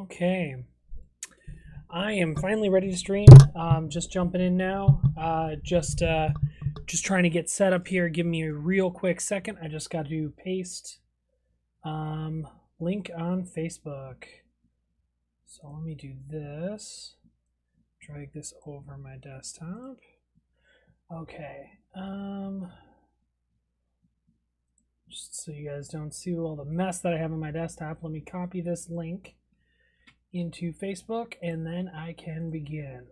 Okay, I am finally ready to stream. Just jumping in now. Just trying to get set up here. Give me a real quick second. I just got to paste link on Facebook. So let me do this. Drag this over my desktop. Okay. Just so you guys don't see all the mess that I have on my desktop, let me copy this link into Facebook, and then I can begin.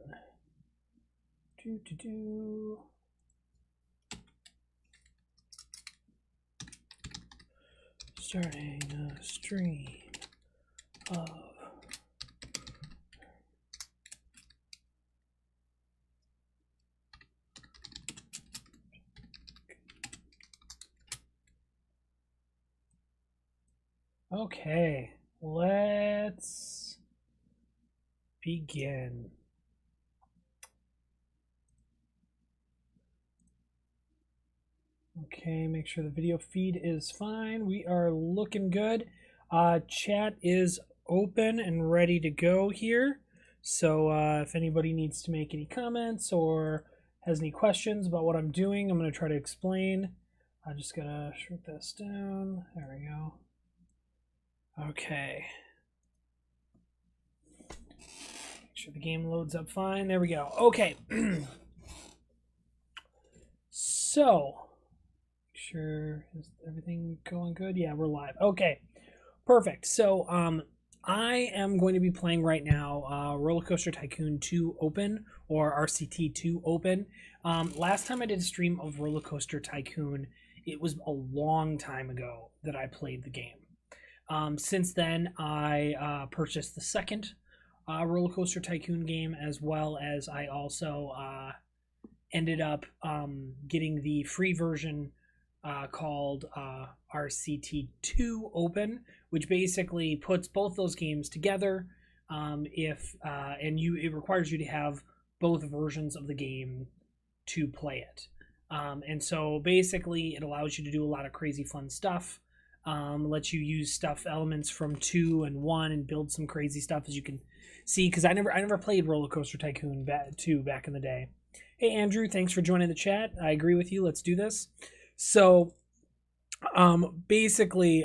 Starting a stream of Okay, let's begin. Okay, make sure the video feed is fine. We are looking good. Chat is open and ready to go here. So if anybody needs to make any comments or has any questions about what I'm doing, I'm going to try to explain. I just got to shrink this down. There we go. Okay. Make sure the game loads up fine. There we go. Okay. So, sure, is everything going good? Yeah, we're live. Okay, perfect. So, I am going to be playing right now RollerCoaster Tycoon 2 Open, or RCT 2 Open. Last time I did a stream of RollerCoaster Tycoon, it was a long time ago that I played the game. Since then, I purchased the second RollerCoaster Tycoon game, as well as I also ended up getting the free version called RCT2 Open, which basically puts both those games together. It requires you to have both versions of the game to play it. And so basically, it allows you to do a lot of crazy fun stuff. Lets you use elements from 2 and 1 and build some crazy stuff, as you can see, because I never played RollerCoaster Tycoon 2 back in the day. Hey Andrew, thanks for joining the chat. I agree with you. Let's do this. So basically,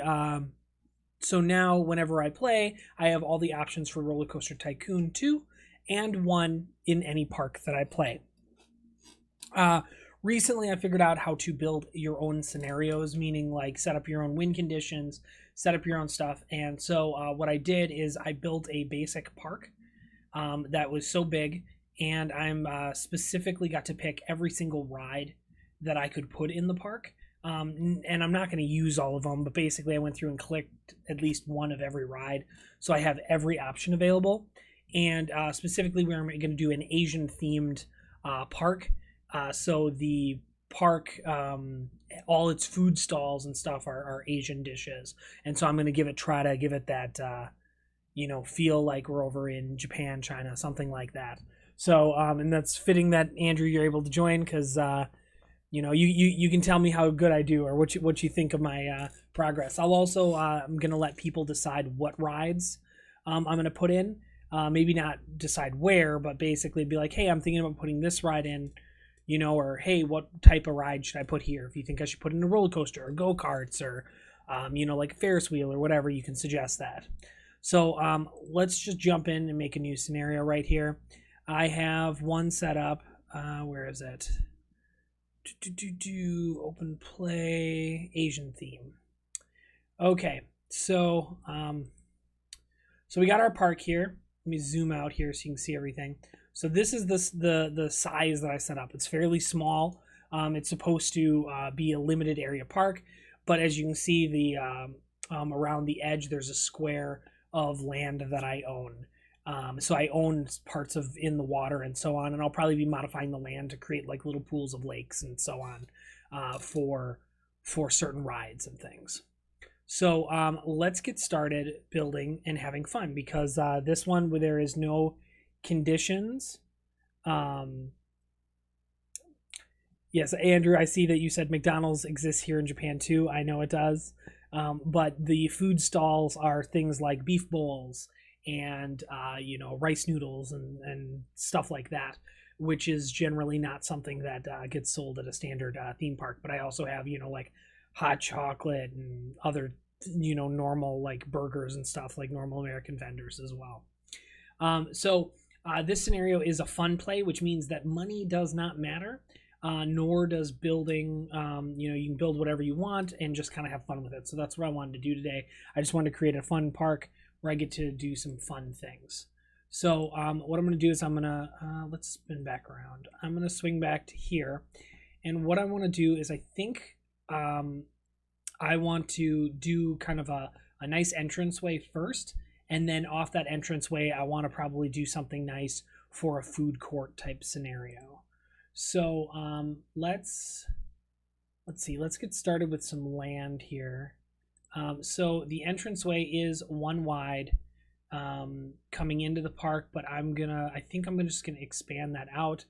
so now whenever I play, I have all the options for RollerCoaster Tycoon 2 and 1 in any park that I play. Recently, I figured out how to build your own scenarios, meaning like set up your own win conditions, set up your own stuff. And so what I did is I built a basic park that was so big, and I'm specifically got to pick every single ride that I could put in the park. And I'm not going to use all of them, but basically I went through and clicked at least one of every ride. So I have every option available. And specifically, we're going to do an Asian-themed park. So the park, all its food stalls and stuff are Asian dishes. And so I'm going to try to give it that, feel like we're over in Japan, China, something like that. So, and that's fitting that, Andrew, you're able to join, because, you can tell me how good I do or what you think of my progress. I'll also, I'm going to let people decide what rides I'm going to put in. Maybe not decide where, but basically be like, hey, I'm thinking about putting this ride in. Or hey, what type of ride should I put here? If you think I should put in a roller coaster or go-karts or, like a Ferris wheel or whatever, you can suggest that. So let's just jump in and make a new scenario right here. I have one set up. Where is it? Open play, Asian theme. Okay, so we got our park here. Let me zoom out here so you can see everything. So this is the size that I set up. It's fairly small. It's supposed to be a limited area park, but as you can see, the around the edge there's a square of land that I own. So I own parts of in the water and so on, and I'll probably be modifying the land to create like little pools of lakes and so on for certain rides and things. So let's get started building and having fun, because this one where there is no conditions. Yes, Andrew, I see that you said McDonald's exists here in Japan too. I know it does. But the food stalls are things like beef bowls and you know, rice noodles and stuff like that, which is generally not something that gets sold at a standard theme park. But I also have, you know, like hot chocolate and other, you know, normal like burgers and stuff, like normal American vendors as well. This scenario is a fun play, which means that money does not matter, nor does building. You know, you can build whatever you want and just kind of have fun with it. So that's what I wanted to do today. I just wanted to create a fun park where I get to do some fun things. So what I'm going to do is I'm going to, let's spin back around. I'm going to swing back to here. And what I want to do is I think I want to do kind of a nice entranceway first. And then off that entranceway, I want to probably do something nice for a food court type scenario. So let's see. Let's get started with some land here. So the entranceway is one wide coming into the park, but I think I'm just gonna expand that out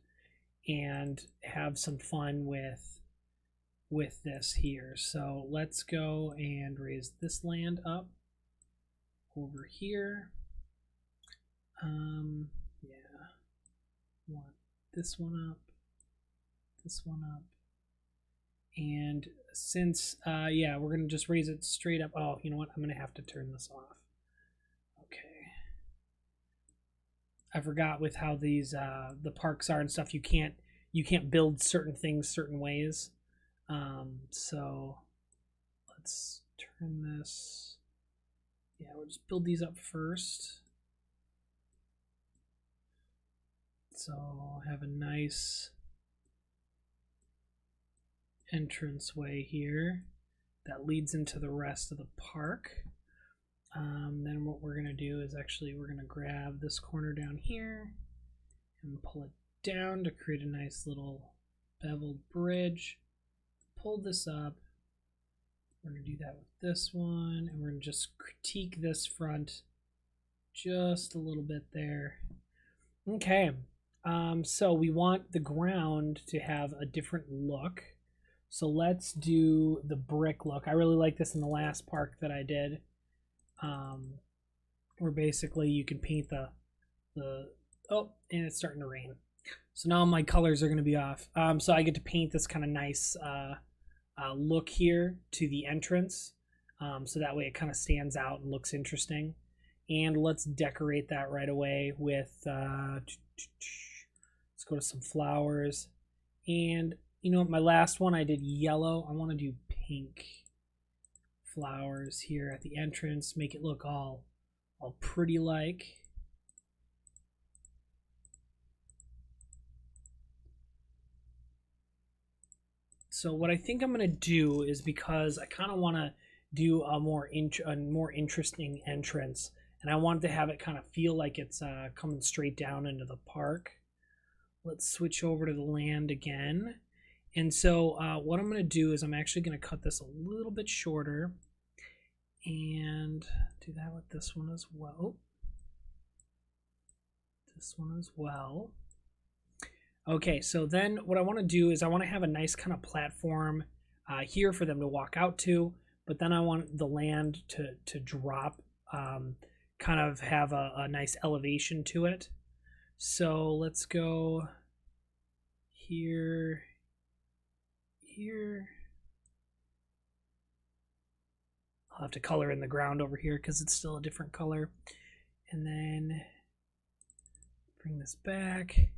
and have some fun with this here. So let's go and raise this land up over here. Yeah, want this one up, and since yeah, we're gonna just raise it straight up. Oh, you know what, I'm gonna have to turn this off. Okay, I forgot with how these the parks are and stuff, you can't build certain things certain ways. So let's turn this. Yeah, we'll just build these up first. So have a nice entranceway here that leads into the rest of the park. Then what we're going to do is actually we're going to grab this corner down here and pull it down to create a nice little beveled bridge. Pull this up. We're going to do that with this one, and we're going to just critique this front just a little bit there. Okay, so we want the ground to have a different look. So let's do the brick look. I really like this in the last park that I did, where basically you can paint the oh, and it's starting to rain. So now my colors are going to be off. So I get to paint this kind of nice look here to the entrance, so that way it kind of stands out and looks interesting. And let's decorate that right away with let's go to some flowers. And you know, my last one I did yellow. I want to do pink flowers here at the entrance, make it look all pretty like. So what I think I'm going to do is, because I kind of want to do a more interesting entrance, and I want to have it kind of feel like it's coming straight down into the park. Let's switch over to the land again. And so what I'm going to do is I'm actually going to cut this a little bit shorter and do that with this one as well. This one as well. Okay, so then what I want to do is I want to have a nice kind of platform here for them to walk out to, but then I want the land to drop, kind of have a nice elevation to it. So let's go here, here. I'll have to color in the ground over here because it's still a different color. And then bring this back.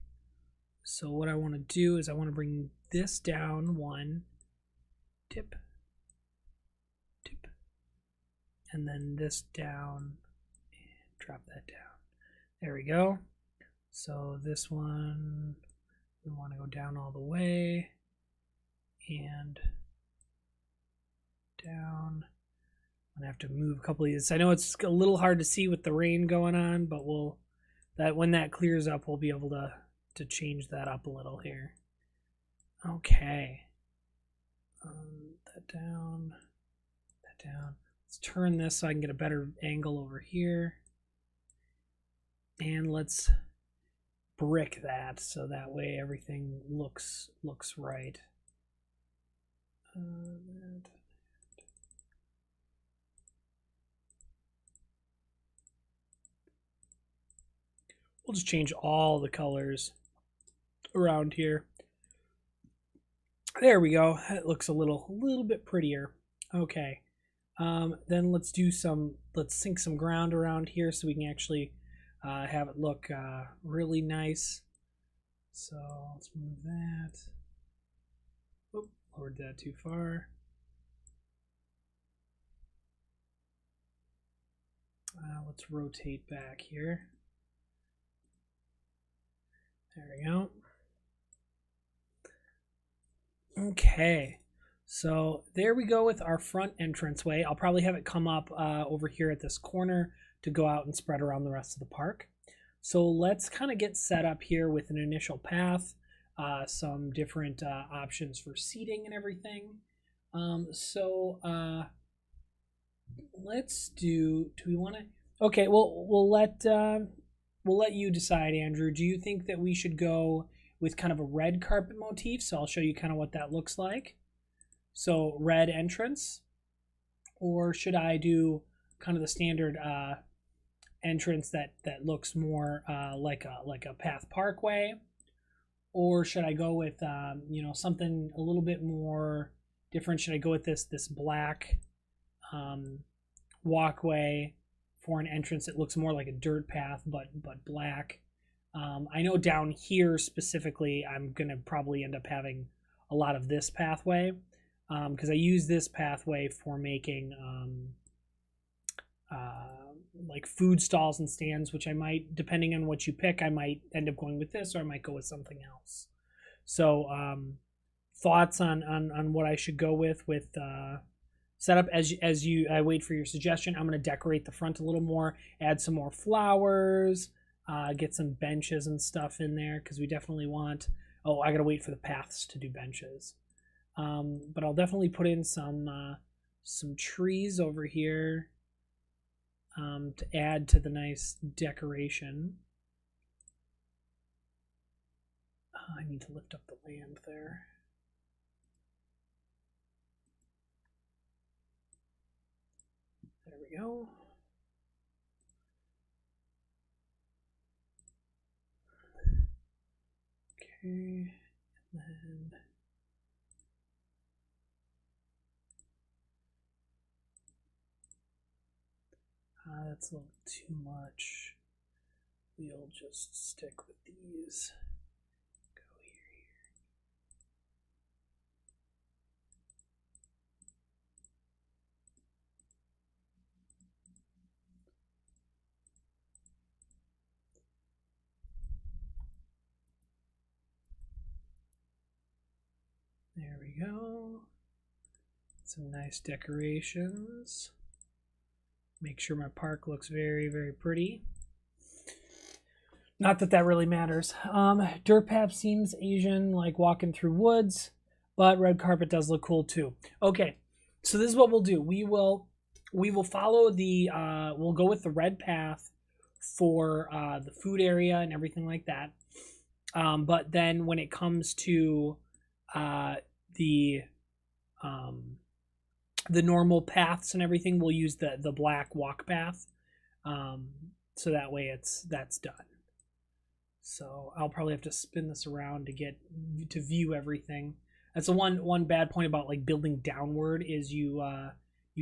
So what I want to do is I want to bring this down one, tip, tip, and then this down, and drop that down. There we go. So this one, we want to go down all the way, and down. I'm going to have to move a couple of these. I know it's a little hard to see with the rain going on, but when that clears up, we'll be able to change that up a little here. Okay. That down, that down. Let's turn this so I can get a better angle over here. And let's brick that so that way everything looks right. We'll just change all the colors around here. There we go. It looks a little bit prettier. Okay. Then let's sink some ground around here so we can actually have it look really nice. So let's move that. Oop, lowered that too far. Let's rotate back here. There we go. Okay, so there we go with our front entranceway. I'll probably have it come up over here at this corner to go out and spread around the rest of the park. So let's kind of get set up here with an initial path, some different options for seating and everything. Let's do we want to? Okay, well we'll let you decide, Andrew. Do you think that we should go with kind of a red carpet motif? So I'll show you kind of what that looks like. So red entrance, or should I do kind of the standard entrance that looks more like a path parkway, or should I go with you know, something a little bit more different? Should I go with this black walkway for an entrance? It looks more like a dirt path, but black. I know down here specifically, I'm gonna probably end up having a lot of this pathway because I use this pathway for making like food stalls and stands, which I might, depending on what you pick, I might end up going with this, or I might go with something else. So thoughts on what I should go with setup as I wait for your suggestion. I'm going to decorate the front a little more, add some more flowers, get some benches and stuff in there because we definitely want. Oh, I got to wait for the paths to do benches. But I'll definitely put in some trees over here to add to the nice decoration. I need to lift up the land there. There we go. Okay, and then that's a little too much. We'll just stick with these. Go here. There we go. Some nice decorations. Make sure my park looks very, very pretty. Not that that really matters. Dirt path seems Asian, like walking through woods, but red carpet does look cool too. Okay, so this is what we'll do. We will follow the we'll go with the red path for the food area and everything like that. But then when it comes to the normal paths and everything, we'll use the black walk path, so that way that's done. So I'll probably have to spin this around to get to view everything. That's the one bad point about like building downward is you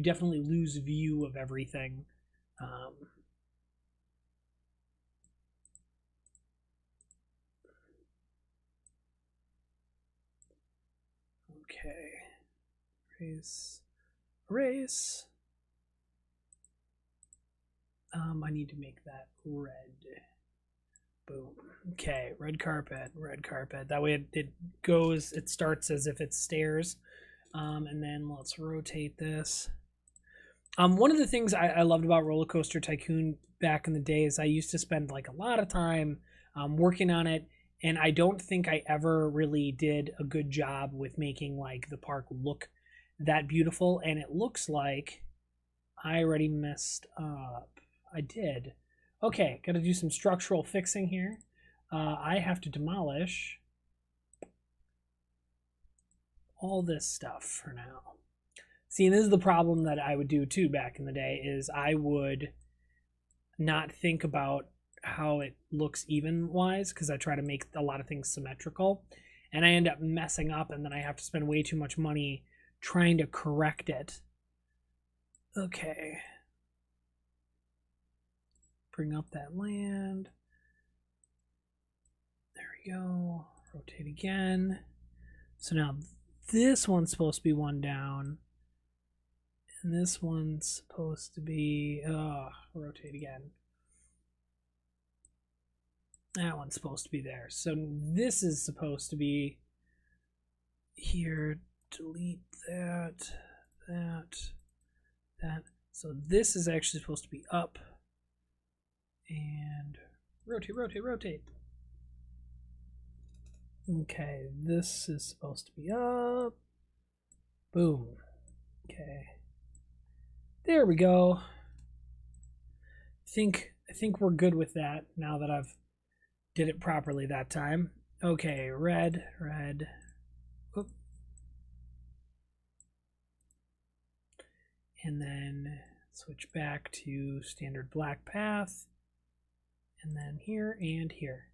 definitely lose view of everything. Okay, erase. I need to make that red. Boom. Okay, red carpet. That way it starts as if it's stairs. And then let's rotate this. One of the things I loved about RollerCoaster Tycoon back in the day is I used to spend like a lot of time working on it, and I don't think I ever really did a good job with making like the park look that beautiful. And it looks like I already messed up. I did. Okay, got to do some structural fixing here. I have to demolish all this stuff for now. See, and this is the problem that I would do too back in the day, is I would not think about how it looks even wise, because I try to make a lot of things symmetrical, and I end up messing up, and then I have to spend way too much money trying to correct it. Okay. Bring up that land. There we go. Rotate again. So now this one's supposed to be one down. And this one's supposed to be... rotate again. That one's supposed to be there. So this is supposed to be here. Delete that, that. So this is actually supposed to be up. And rotate, rotate, rotate. Okay, this is supposed to be up. Boom. Okay. There we go. I think we're good with that now that I've did it properly that time. Okay, red, red. Oop. And then switch back to standard black path. And then here and here.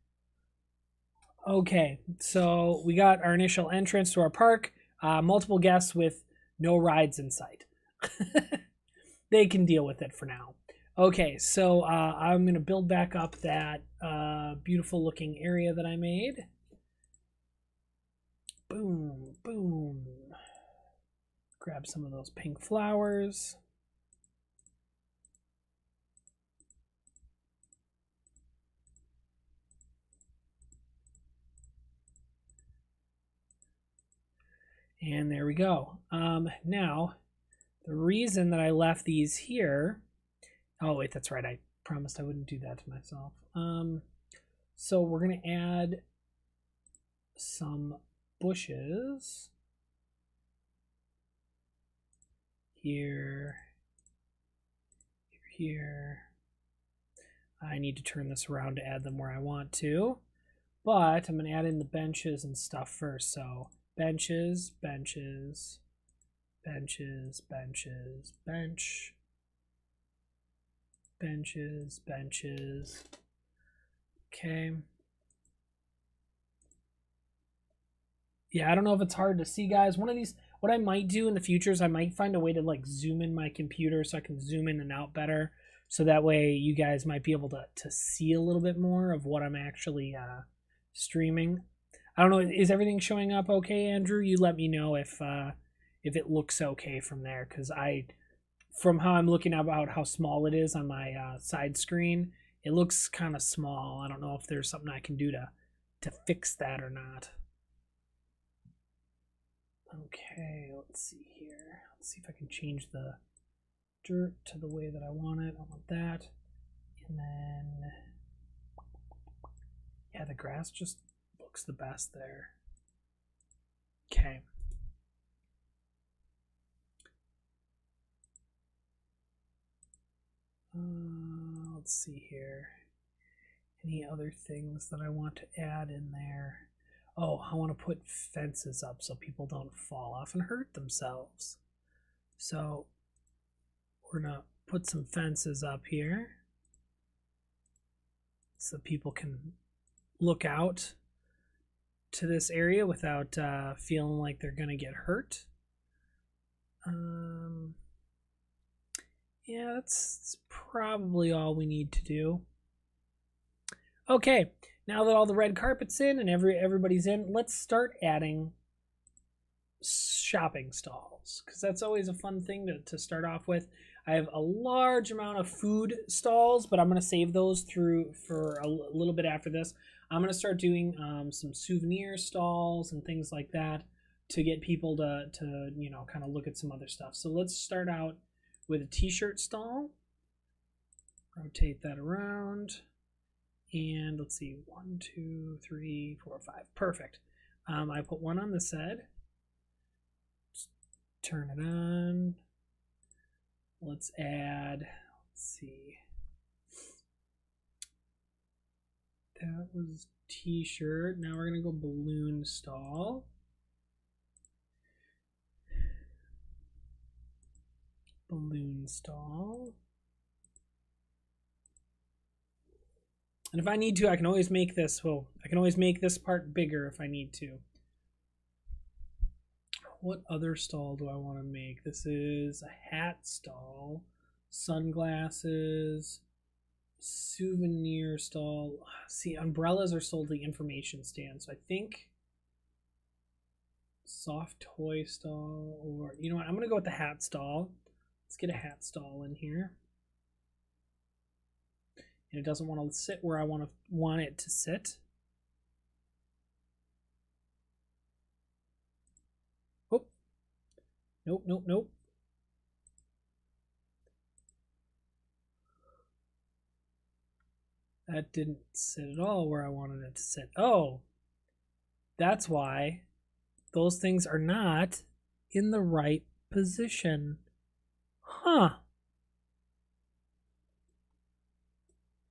Okay, so we got our initial entrance to our park. Multiple guests with no rides in sight. They can deal with it for now. Okay, so I'm going to build back up that beautiful looking area that I made. Boom, boom. Grab some of those pink flowers. And there we go. Now, the reason that I left these here... Oh, wait, that's right. I promised I wouldn't do that to myself. So we're going to add some bushes here, here. I need to turn this around to add them where I want to, but I'm going to add in the benches and stuff first. So benches, benches, benches, benches, bench, benches, benches. Okay. Yeah, I don't know if it's hard to see, guys. One of these, what I might do in the future is I might find a way to like zoom in my computer so I can zoom in and out better. So that way you guys might be able to see a little bit more of what I'm actually streaming. I don't know, is everything showing up okay, Andrew? You let me know if it looks okay from there, because from how I'm looking about how small it is on my side screen, it looks kind of small. I don't know if there's something I can do to fix that or not. Okay, let's see here. Let's see if I can change the dirt to the way that I want it. I want that. And then, yeah, the grass just looks the best there. Okay. Let's see here. Any other things that I want to add in there? Oh, I want to put fences up so people don't fall off and hurt themselves. So we're going to put some fences up here so people can look out to this area without feeling like they're going to get hurt. Yeah, that's probably all we need to do. Okay, now that all the red carpet's in and everybody's in, let's start adding shopping stalls, because that's always a fun thing to start off with. I have a large amount of food stalls, but I'm going to save those for a little bit after this. I'm going to start doing some souvenir stalls and things like that to get people to you know, kind of look at some other stuff. So let's start out with a t-shirt stall. Rotate that around. And let's see, 1, 2, 3, 4, 5. Perfect. I put one on this side. Just turn it on. Let's add, let's see. That was t-shirt. Now we're going to go balloon stall. Balloon stall. And if I need to, I can always make this, well, I can always make this part bigger if I need to. What other stall do I want to make? This is a hat stall, sunglasses, souvenir stall. See, umbrellas are sold at the information stand, so I think soft toy stall, or you know what, I'm gonna go with the hat stall. Let's get a hat stall in here. And it doesn't want to sit where I want it to sit. Oh, nope, nope, nope. That didn't sit at all where I wanted it to sit. Oh, that's why those things are not in the right position. Huh.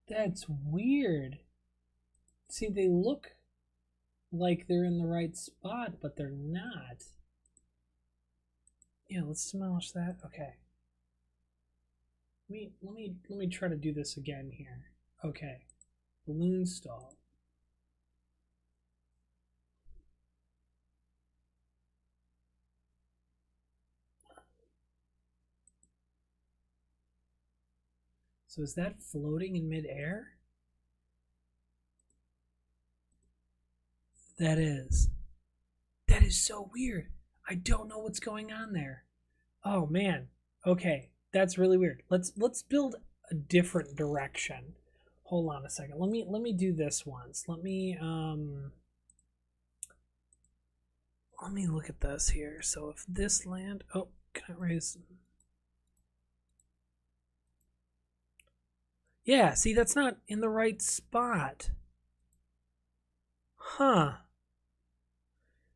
That's weird. See, they look like they're in the right spot, but they're not. Yeah, let's demolish that. Okay. Let me try to do this again here. Okay. Balloon stall. So is that floating in midair? That is. That is so weird. I don't know what's going on there. Oh man. Okay, that's really weird. Let's build a different direction. Hold on a second. Let me do this once. Let me look at this here. So if this land, oh, can I raise? Yeah, see, that's not in the right spot. Huh.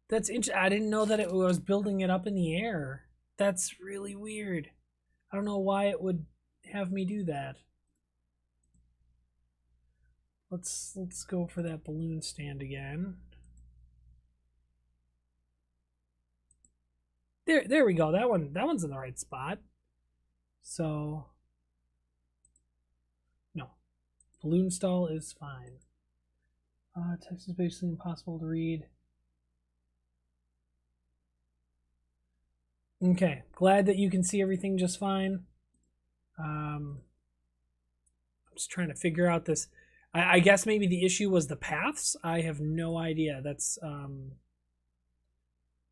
That's interesting. I didn't know that it was building it up in the air. That's really weird. I don't know why it would have me do that. Let's go for that balloon stand again. There we go. That one's in the right spot. So no. Balloon stall is fine. Text is basically impossible to read. Okay, glad that you can see everything just fine. I'm just trying to figure out this. I guess maybe the issue was the paths. I have no idea. That's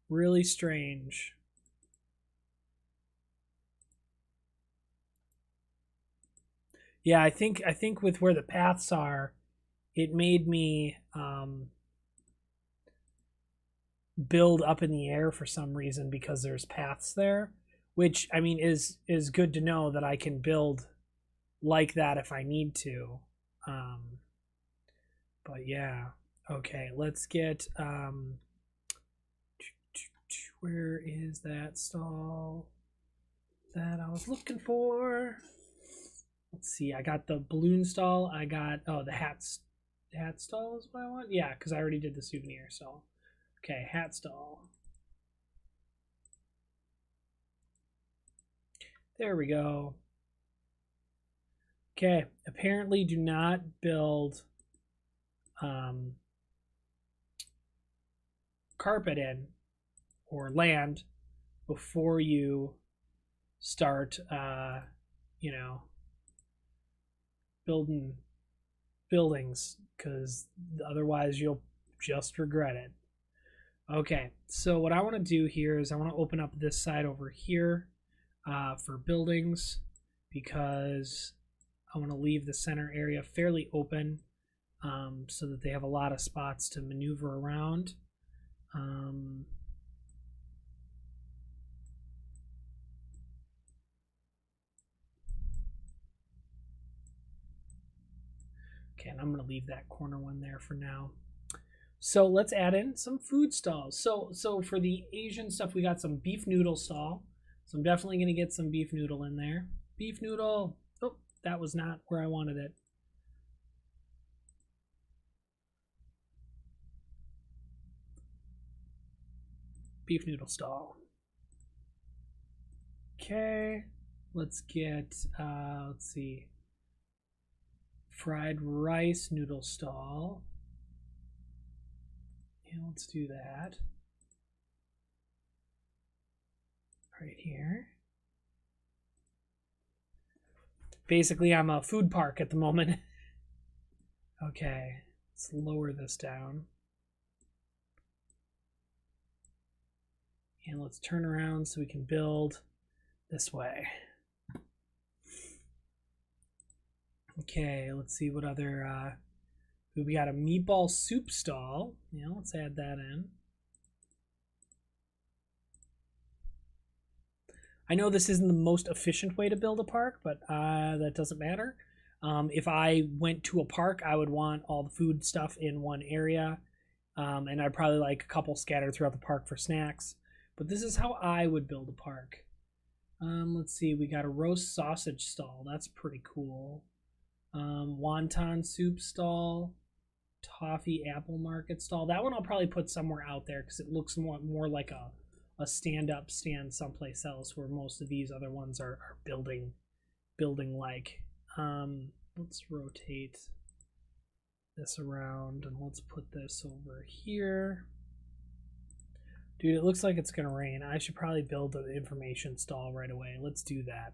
really strange. Yeah, I think with where the paths are, it made me build up in the air for some reason because there's paths there, which I mean is good to know that I can build like that if I need to. But yeah, okay, let's get where is that stall that I was looking for? Let's see, I got the balloon stall, I got, oh, the hat stall is what I want. Yeah, because I already did the souvenir. So okay, hat stall. There we go. Okay, apparently do not build carpet in or land before you start you know, building buildings, because otherwise you'll just regret it. Okay, so what I want to do here is I want to open up this side over here for buildings, because I want to leave the center area fairly open so that they have a lot of spots to maneuver around. Okay, and I'm going to leave that corner one there for now. So let's add in some food stalls. So for the Asian stuff, we got some beef noodle stall. So I'm definitely going to get some beef noodle in there. Beef noodle. Oh, that was not where I wanted it. Beef noodle stall. Okay, let's get, let's see, fried rice noodle stall. Yeah, let's do that. Right here. Basically, I'm a food park at the moment. Okay, let's lower this down. And let's turn around so we can build this way. Okay, let's see what other... we got a meatball soup stall. Yeah, let's add that in. I know this isn't the most efficient way to build a park, but that doesn't matter. If I went to a park, I would want all the food stuff in one area, and I'd probably like a couple scattered throughout the park for snacks. But this is how I would build a park. Let's see, we got a roast sausage stall. That's pretty cool. Wonton soup stall. Toffee apple market stall. That one I'll probably put somewhere out there because it looks more like a stand-up stand someplace else, where most of these other ones are building like. Let's rotate this around and let's put this over here. Dude, it looks like it's gonna rain. I should probably build an information stall right away. Let's do that.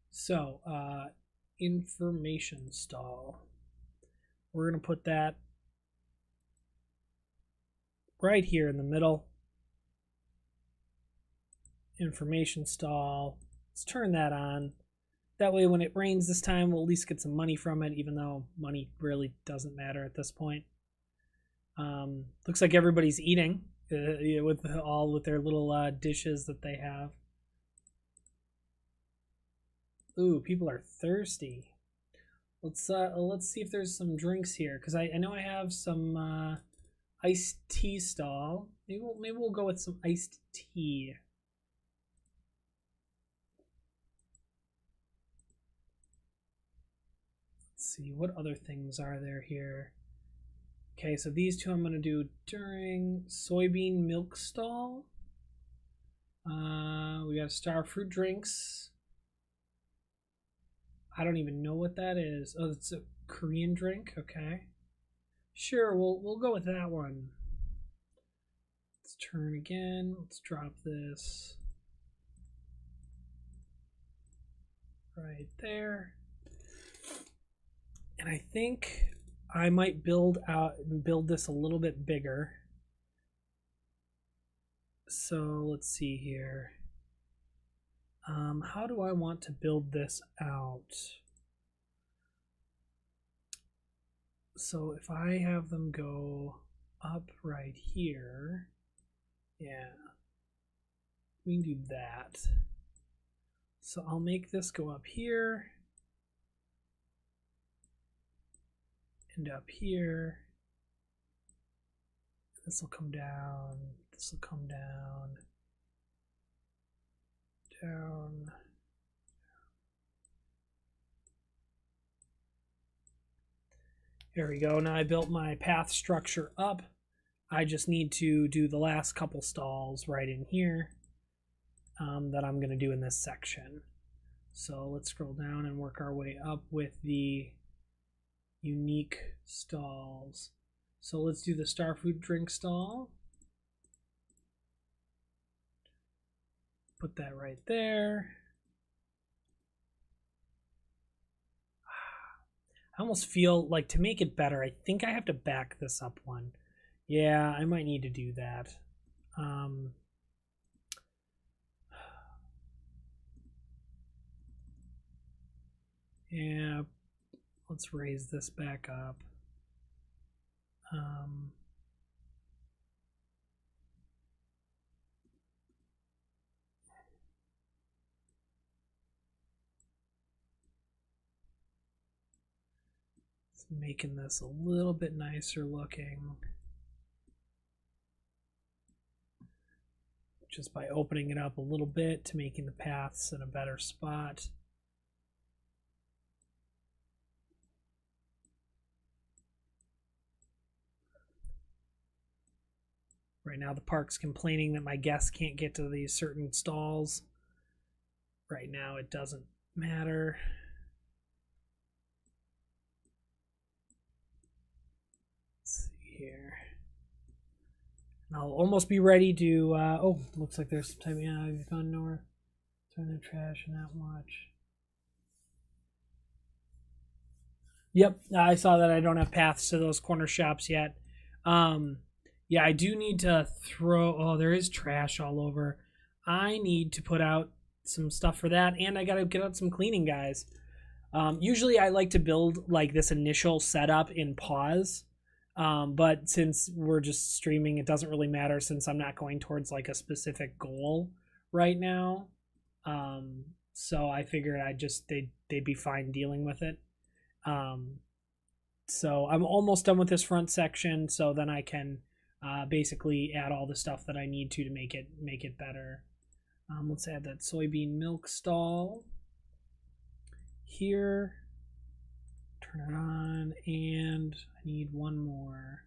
So, information stall. We're gonna put that right here in the middle. Information stall. Let's turn that on. That way when it rains this time, we'll at least get some money from it, even though money really doesn't matter at this point. Looks like everybody's eating with their little dishes that they have. Ooh, people are thirsty. Let's see if there's some drinks here, because I know I have some iced tea stall. Maybe we'll go with some iced tea. Let's see, what other things are there here? Okay, so these two I'm going to do during soybean milk stall. We got star fruit drinks. I don't even know what that is. Oh, it's a Korean drink. Okay, sure, we'll go with that one. Let's turn again. Let's drop this right there. And I think I might build this a little bit bigger. So let's see here. How do I want to build this out? So if I have them go up right here, yeah, we can do that. So I'll make this go up here and up here. This will come down. This will come down. Down. There we go. Now I built my path structure up. I just need to do the last couple stalls right in here that I'm going to do in this section. So let's scroll down and work our way up with the unique stalls. So let's do the star food drink stall. Put that right there. I almost feel like, to make it better, I think I have to back this up one. Yeah, I might need to do that. Yeah, let's raise this back up. Making this a little bit nicer looking, just by opening it up a little bit to making the paths in a better spot. Right now the park's complaining that my guests can't get to these certain stalls. Right now it doesn't matter. here. And I'll almost be ready to, oh, looks like there's some type of, yeah, you've gone north. Turn the trash and not much. Yep, I saw that I don't have paths to those corner shops yet. Yeah, I do need to throw, oh, there is trash all over. I need to put out some stuff for that, and I gotta get out some cleaning guys. Usually I like to build like this initial setup in pause, but since we're just streaming, it doesn't really matter since I'm not going towards like a specific goal right now. So I figured they'd be fine dealing with it. So I'm almost done with this front section, so then I can basically add all the stuff that I need to make it better. Let's add that soybean milk stall here. Turn it on, and I need one more.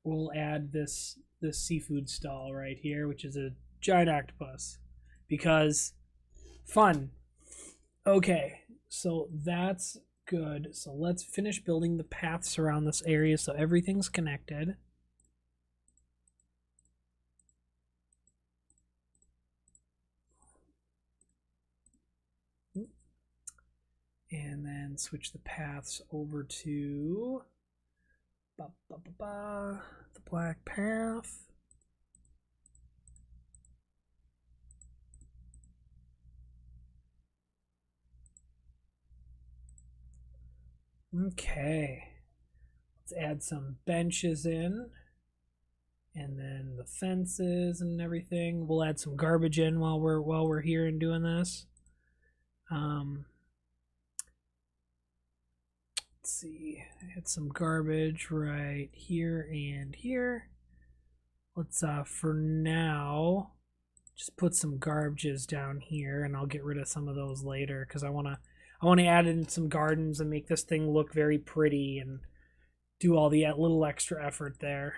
We'll add this seafood stall right here, which is a giant octopus, because fun. Okay, so that's good. So let's finish building the paths around this area so everything's connected. And then switch the paths over to the black path. Okay, let's add some benches in, and then the fences and everything. We'll add some garbage in while we're here and doing this. Let's see, I had some garbage right here and here. Let's for now just put some garbages down here, and I'll get rid of some of those later because I want to add in some gardens and make this thing look very pretty and do all the little extra effort there.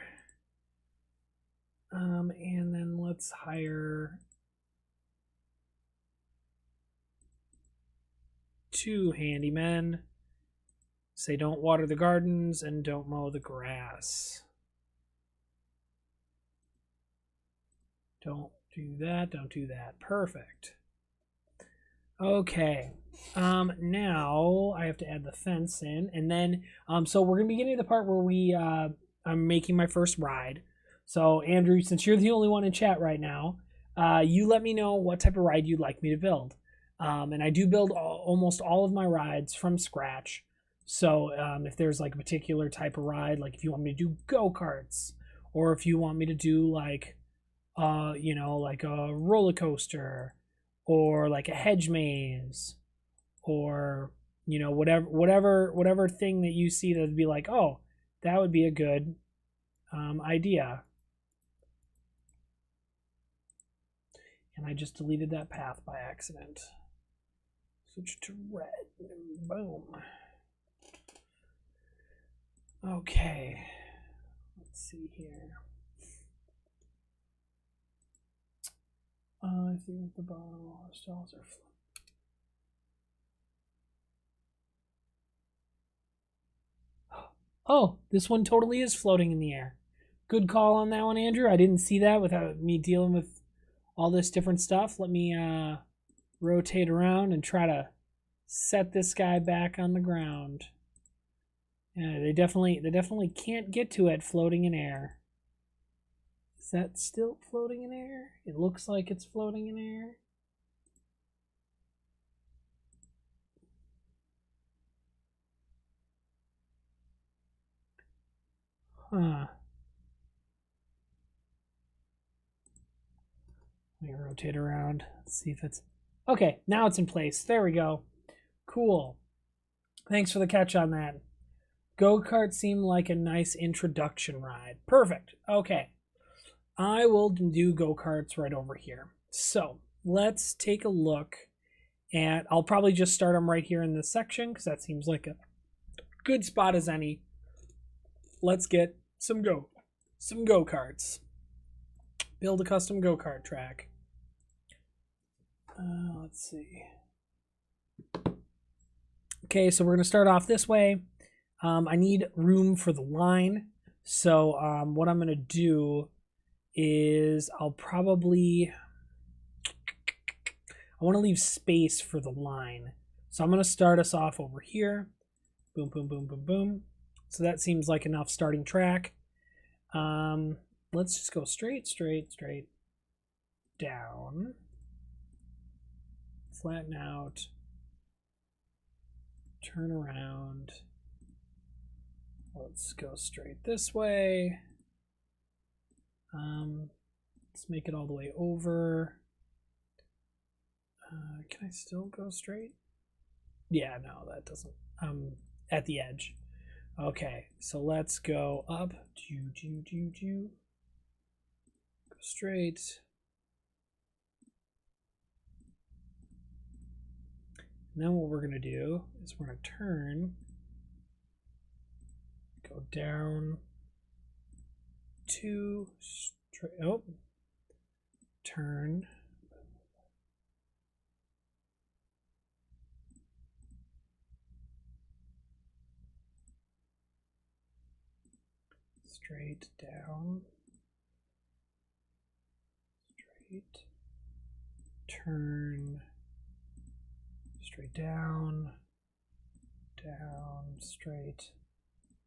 And then let's hire 2 handymen. Say don't water the gardens and don't mow the grass. Don't do that, don't do that. Perfect. Okay. Now I have to add the fence in, and then so we're gonna be getting to the part where I'm making my first ride. So Andrew, since you're the only one in chat right now, you let me know what type of ride you'd like me to build. And I do build almost all of my rides from scratch. So if there's like a particular type of ride, like if you want me to do go-karts, or if you want me to do like like a roller coaster, or like a hedge maze, or whatever thing that you see that would be like, oh, that would be a good idea. And I just deleted that path by accident. Switch to red. Boom. Okay. Let's see here. I think the bottom stalls are flat. Oh, this one totally is floating in the air. Good call on that one, Andrew. I didn't see that without me dealing with all this different stuff. Let me rotate around and try to set this guy back on the ground. Yeah, they definitely can't get to it floating in air. Is that still floating in air? It looks like it's floating in air. Huh. Let me rotate around. Let's see if it's... Okay, now it's in place. There we go. Cool. Thanks for the catch on that. Go-kart seemed like a nice introduction ride. Perfect. Okay. I will do go-karts right over here. So let's take a look at... I'll probably just start them right here in this section because that seems like a good spot as any. Let's get some go-karts. Build a custom go-kart track. Let's see. Okay, so we're going to start off this way. I need room for the line. So what I'm going to do is I want to leave space for the line. So I'm going to start us off over here. Boom, boom, boom, boom, boom. So that seems like enough starting track. Let's just go straight down. Flatten out. Turn around. Let's go straight this way. Let's make it all the way over. Can I still go straight? Yeah, no, that doesn't. At the edge. Okay, so let's go up. Go straight. And then what we're going to do is we're going to turn. Go down. 2 straight. Oh. Turn. Straight down. Straight. Turn. Straight down. Down. Straight.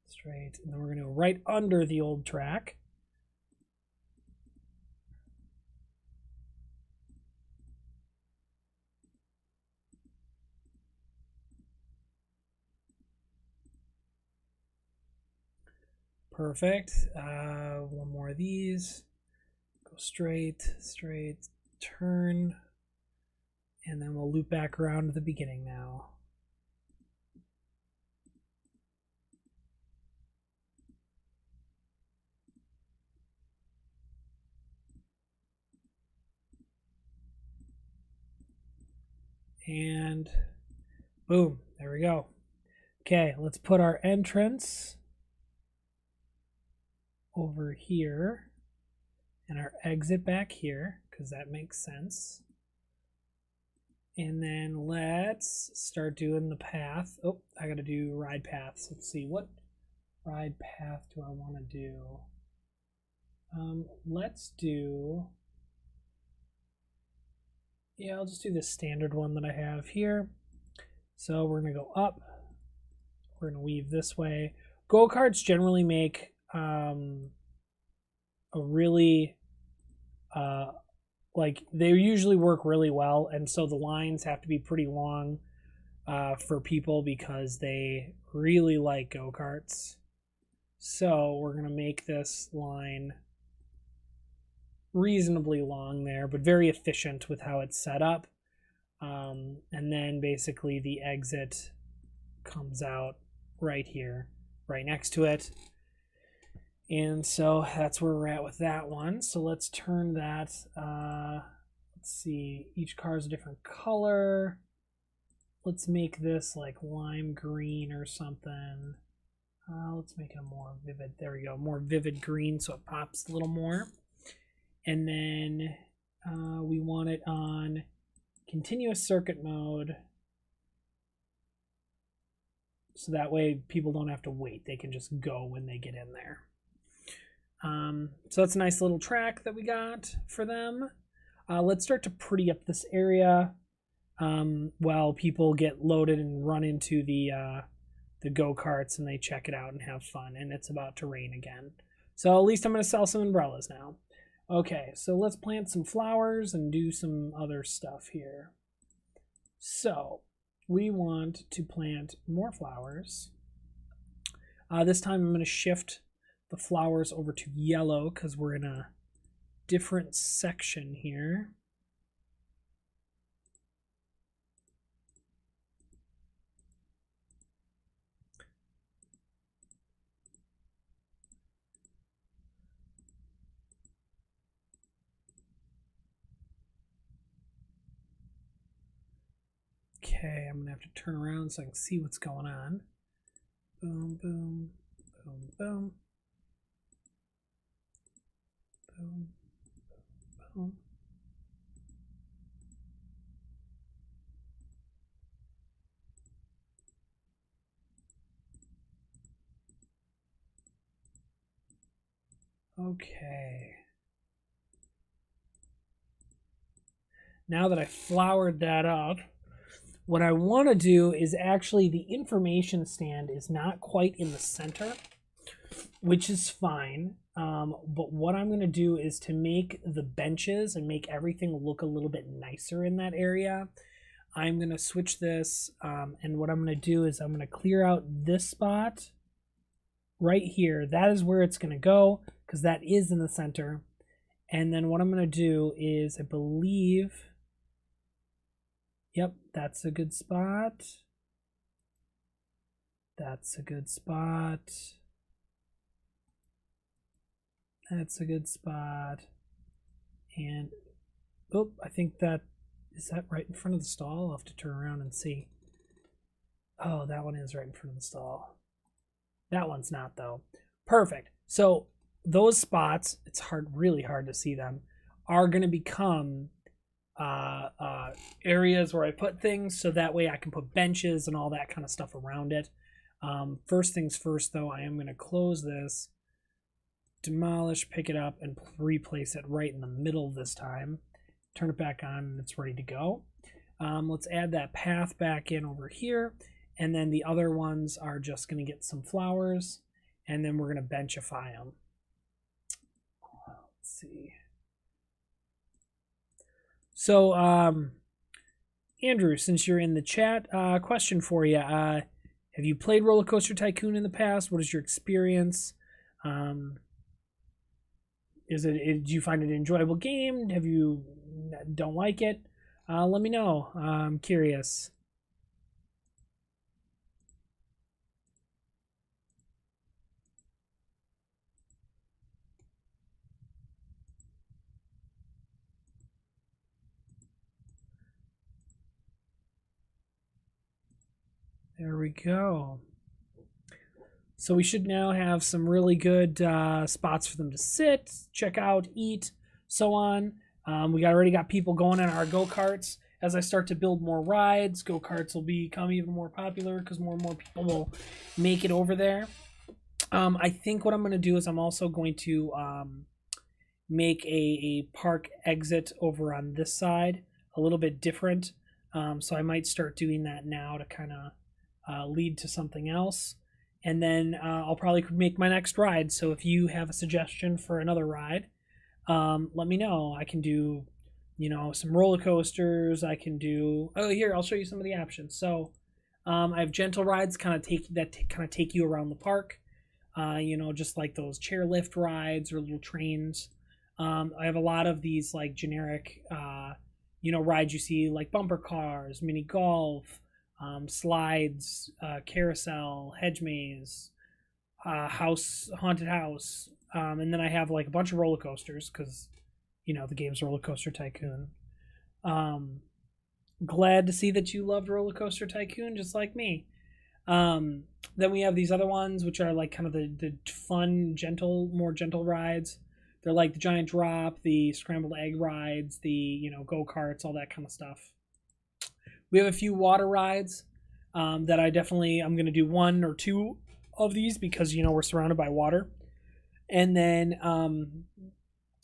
Straight. And then we're going to go right under the old track. Perfect. One more of these. Go straight, turn, and then we'll loop back around to the beginning now. And boom, there we go. Okay, let's put our entrance over here and our exit back here, because that makes sense. And then let's start doing the path. Oh, I got to do ride paths. Let's see, what ride path do I want to do? Let's do, yeah, I'll just do the standard one that I have here. So we're going to go up. We're going to weave this way. Go-karts generally make a really, like, they usually work really well. And so the lines have to be pretty long for people because they really like go-karts. So we're going to make this line reasonably long there, but very efficient with how it's set up. And then basically the exit comes out right here, right next to it. And so that's where we're at with that one. So let's turn that, let's see, each car is a different color. Let's make this like lime green or something. Let's make it a more vivid, there we go, more vivid green so it pops a little more. And then we want it on continuous circuit mode. So that way people don't have to wait. They can just go when they get in there. So that's a nice little track that we got for them. Let's start to pretty up this area while people get loaded and run into the go-karts and they check it out and have fun. And it's about to rain again. So at least I'm going to sell some umbrellas now. Okay, so let's plant some flowers and do some other stuff here. So we want to plant more flowers. This time I'm going to shift the flowers over to yellow because we're in a different section here. Okay, I'm going to have to turn around so I can see what's going on. Boom, boom, boom, boom. Boom, boom. Okay. Now that I flowered that up, what I want to do is actually the information stand is not quite in the center, which is fine. But what I'm going to do is to make the benches and make everything look a little bit nicer in that area. I'm going to switch this, and what I'm going to do is I'm going to clear out this spot right here. That is where it's going to go because that is in the center. And then what I'm going to do is, I believe, yep, that's a good spot. That's a good spot. That's a good spot. And, oh, I think that, is that right in front of the stall? I'll have to turn around and see. Oh, that one is right in front of the stall. That one's not, though. Perfect. So those spots, it's hard, really hard to see them, are going to become areas where I put things, so that way I can put benches and all that kind of stuff around it. First things first, though, I am going to close this, demolish, pick it up, and replace it right in the middle this time. Turn it back on, and it's ready to go. Let's add that path back in over here, and then the other ones are just going to get some flowers, and then we're going to benchify them. Let's see. So, Andrew, since you're in the chat, question for you. Have you played RollerCoaster Tycoon in the past? What is your experience? Do you find it an enjoyable game? Have you don't like it? Let me know. I'm curious. There we go. So we should now have some really good spots for them to sit, check out, eat, so on. We already got people going in our go-karts. As I start to build more rides, go-karts will become even more popular because more and more people will make it over there. I think what I'm going to do is I'm also going to make a park exit over on this side a little bit different. So I might start doing that now to kind of lead to something else. And then I'll probably make my next ride. So if you have a suggestion for another ride, let me know. I can do, some roller coasters. I can do. Oh, here, I'll show you some of the options. So I have gentle rides, kind of take you around the park. Just like those chairlift rides or little trains. I have a lot of these like generic, rides you see, like bumper cars, mini golf. Slides, carousel, hedge maze, haunted house, and then I have like a bunch of roller coasters because, the game's RollerCoaster Tycoon. Glad to see that you loved RollerCoaster Tycoon just like me. Then we have these other ones which are like kind of the fun, more gentle rides. They're like the giant drop, the scrambled egg rides, the go-karts, all that kind of stuff. We have a few water rides that I'm going to do 1 or 2 of these because, we're surrounded by water. And then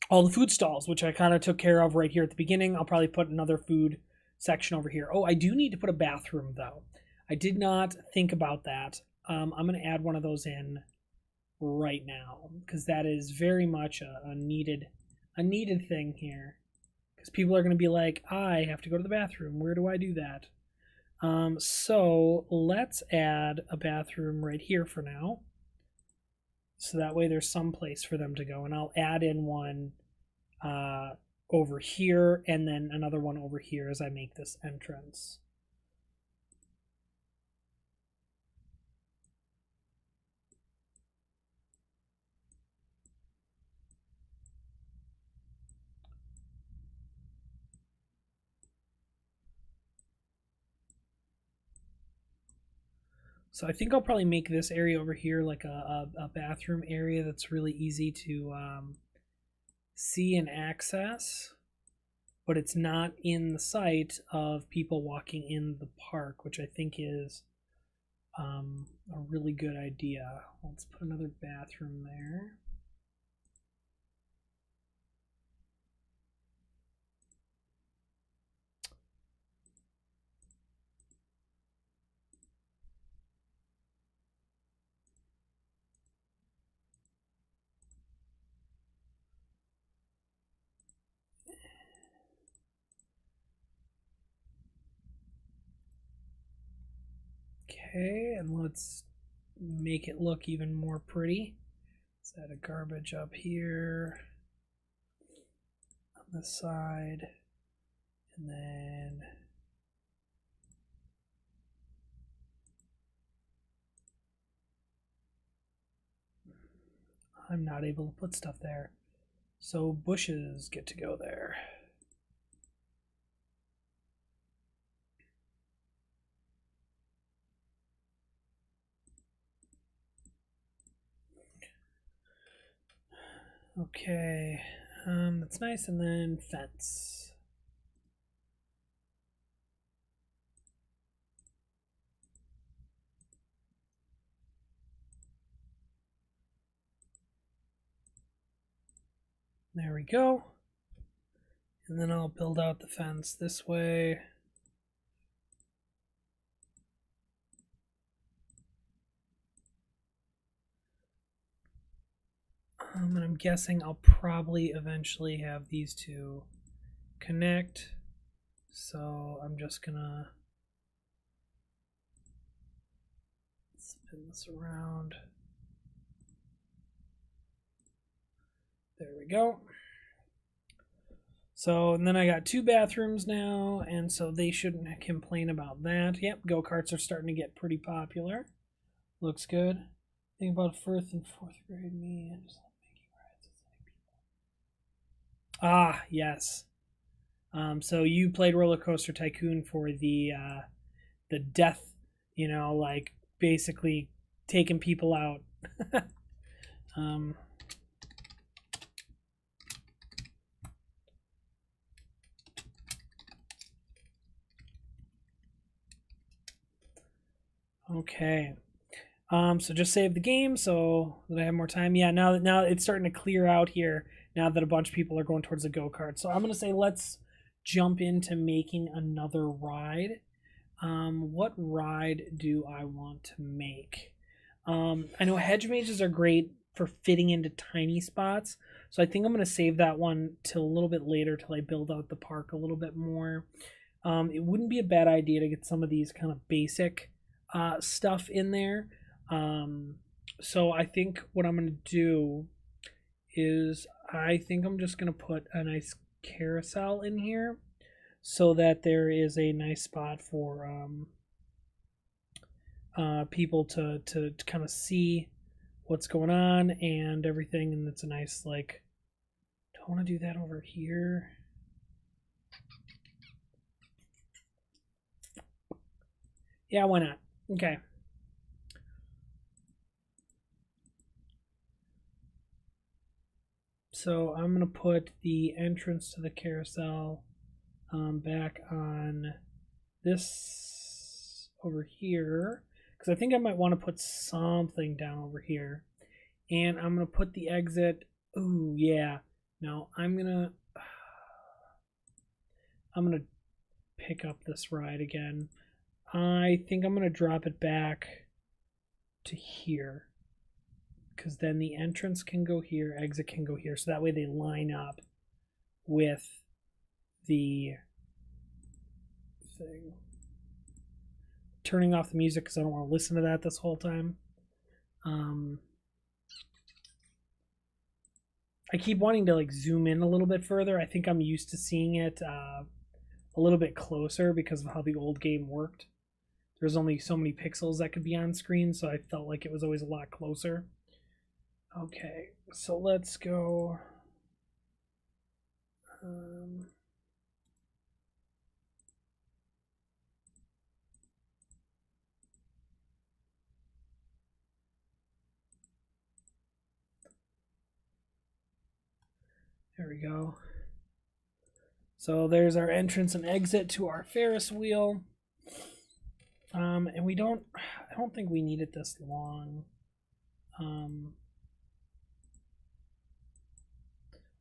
all the food stalls, which I kind of took care of right here at the beginning. I'll probably put another food section over here. Oh, I do need to put a bathroom, though. I did not think about that. I'm going to add one of those in right now because that is very much a needed thing here. Because people are going to be like, I have to go to the bathroom. Where do I do that? So let's add a bathroom right here for now. So that way there's some place for them to go. And I'll add in one over here and then another one over here as I make this entrance. So I think I'll probably make this area over here like a bathroom area that's really easy to see and access, but it's not in the sight of people walking in the park, which I think is a really good idea. Let's put another bathroom there. Okay, and let's make it look even more pretty. Let's add a garbage up here on this side, and then I'm not able to put stuff there, so bushes get to go there. Okay, that's nice, and then fence. There we go. And then I'll build out the fence this way. And I'm guessing I'll probably eventually have these two connect. So I'm just gonna spin this around. There we go. So, and then I got 2 bathrooms now, and so they shouldn't complain about that. Yep, go-karts are starting to get pretty popular. Looks good. Think about first and fourth grade me and just making rides with people. Ah, yes. So you played RollerCoaster Tycoon for the death, like basically taking people out. Okay. So just save the game so that I have more time. Yeah, now it's starting to clear out here now that a bunch of people are going towards the go-kart. So I'm gonna say let's jump into making another ride. What ride do I want to make? I know hedge mazes are great for fitting into tiny spots, so I think I'm gonna save that one till a little bit later till I build out the park a little bit more. It wouldn't be a bad idea to get some of these kind of basic stuff in there. So I think what I'm going to do is I think I'm just going to put a nice carousel in here so that there is a nice spot for people to kind of see what's going on and everything, and it's a nice, like, do I want to do that over here? Yeah, why not? Okay. So I'm going to put the entrance to the carousel back on this over here, because I think I might want to put something down over here. And I'm going to put the exit. Ooh, yeah. No, I'm going to pick up this ride again. I think I'm going to drop it back to here, because then the entrance can go here, exit can go here, so that way they line up with the thing. Turning off the music because I don't want to listen to that this whole time. I keep wanting to like zoom in a little bit further. I think I'm used to seeing it a little bit closer because of how the old game worked. There's only so many pixels that could be on screen, so I felt like it was always a lot closer. Okay, so let's go. There we go. So there's our entrance and exit to our Ferris wheel. And I don't think we need it this long.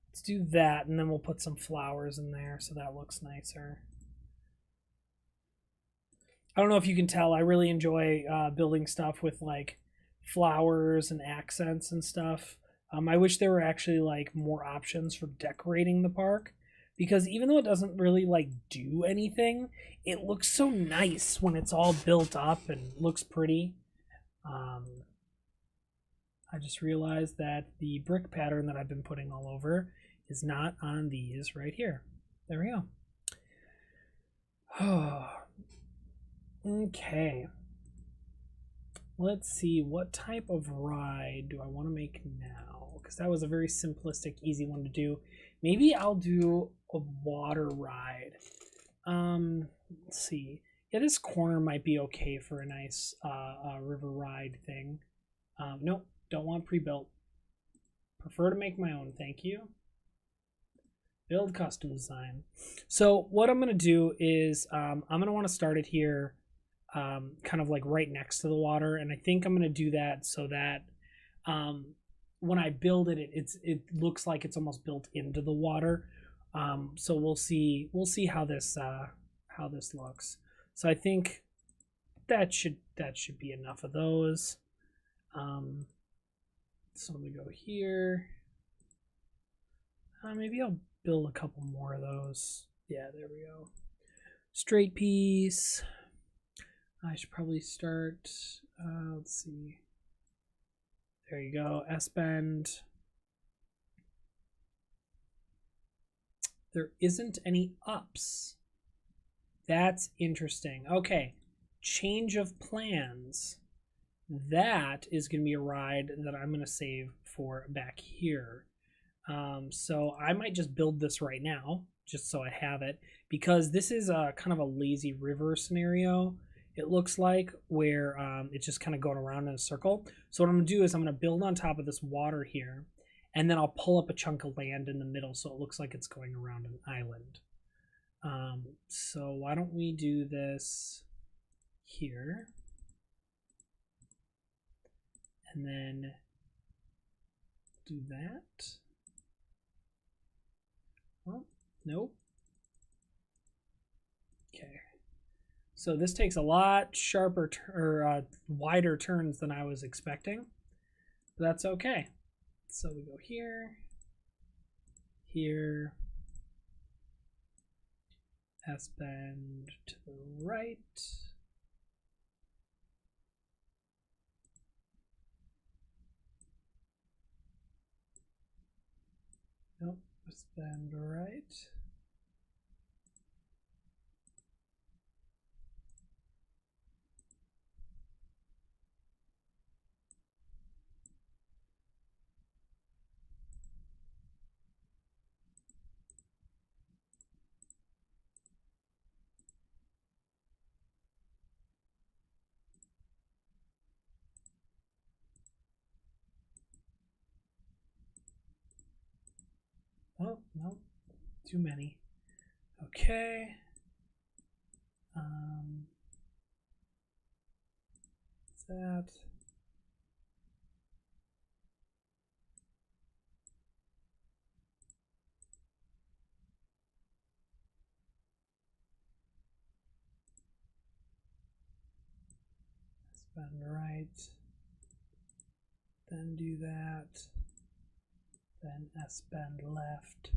Let's do that, and then we'll put some flowers in there so that looks nicer. I don't know if you can tell, I really enjoy building stuff with like flowers and accents and stuff. I wish there were actually like more options for decorating the park, because even though it doesn't really like do anything, it looks so nice when it's all built up and looks pretty. I just realized that the brick pattern that I've been putting all over is not on these right here. There we go. Okay. Let's see, what type of ride do I want to make now? Because that was a very simplistic, easy one to do. Maybe I'll do a water ride. Let's see. Yeah, this corner might be okay for a nice river ride thing. Nope, don't want pre-built. Prefer to make my own, thank you. Build custom design. So what I'm going to do is I'm going to want to start it here kind of like right next to the water, and I think I'm going to do that so that when I build it, it looks like it's almost built into the water. So we'll see how this looks. So I think that should be enough of those. So I'm gonna go here. Maybe I'll build a couple more of those. Yeah, there we go. Straight piece. I should probably start. Let's see. There you go. S-bend. There isn't any ups. That's interesting. Okay. Change of plans. That is going to be a ride that I'm going to save for back here. So I might just build this right now, just so I have it, because this is a kind of a lazy river scenario. It looks like where it's just kind of going around in a circle. So what I'm going to do is I'm going to build on top of this water here, and then I'll pull up a chunk of land in the middle so it looks like it's going around an island. So why don't we do this here? And then do that. Oh, nope. Okay. So this takes a lot sharper or wider turns than I was expecting. But that's okay. So we go here, here, S-bend to the right. Nope, S-bend right. Oh, no, too many. Okay. That. S-bend right. Then do that. Then S-bend left.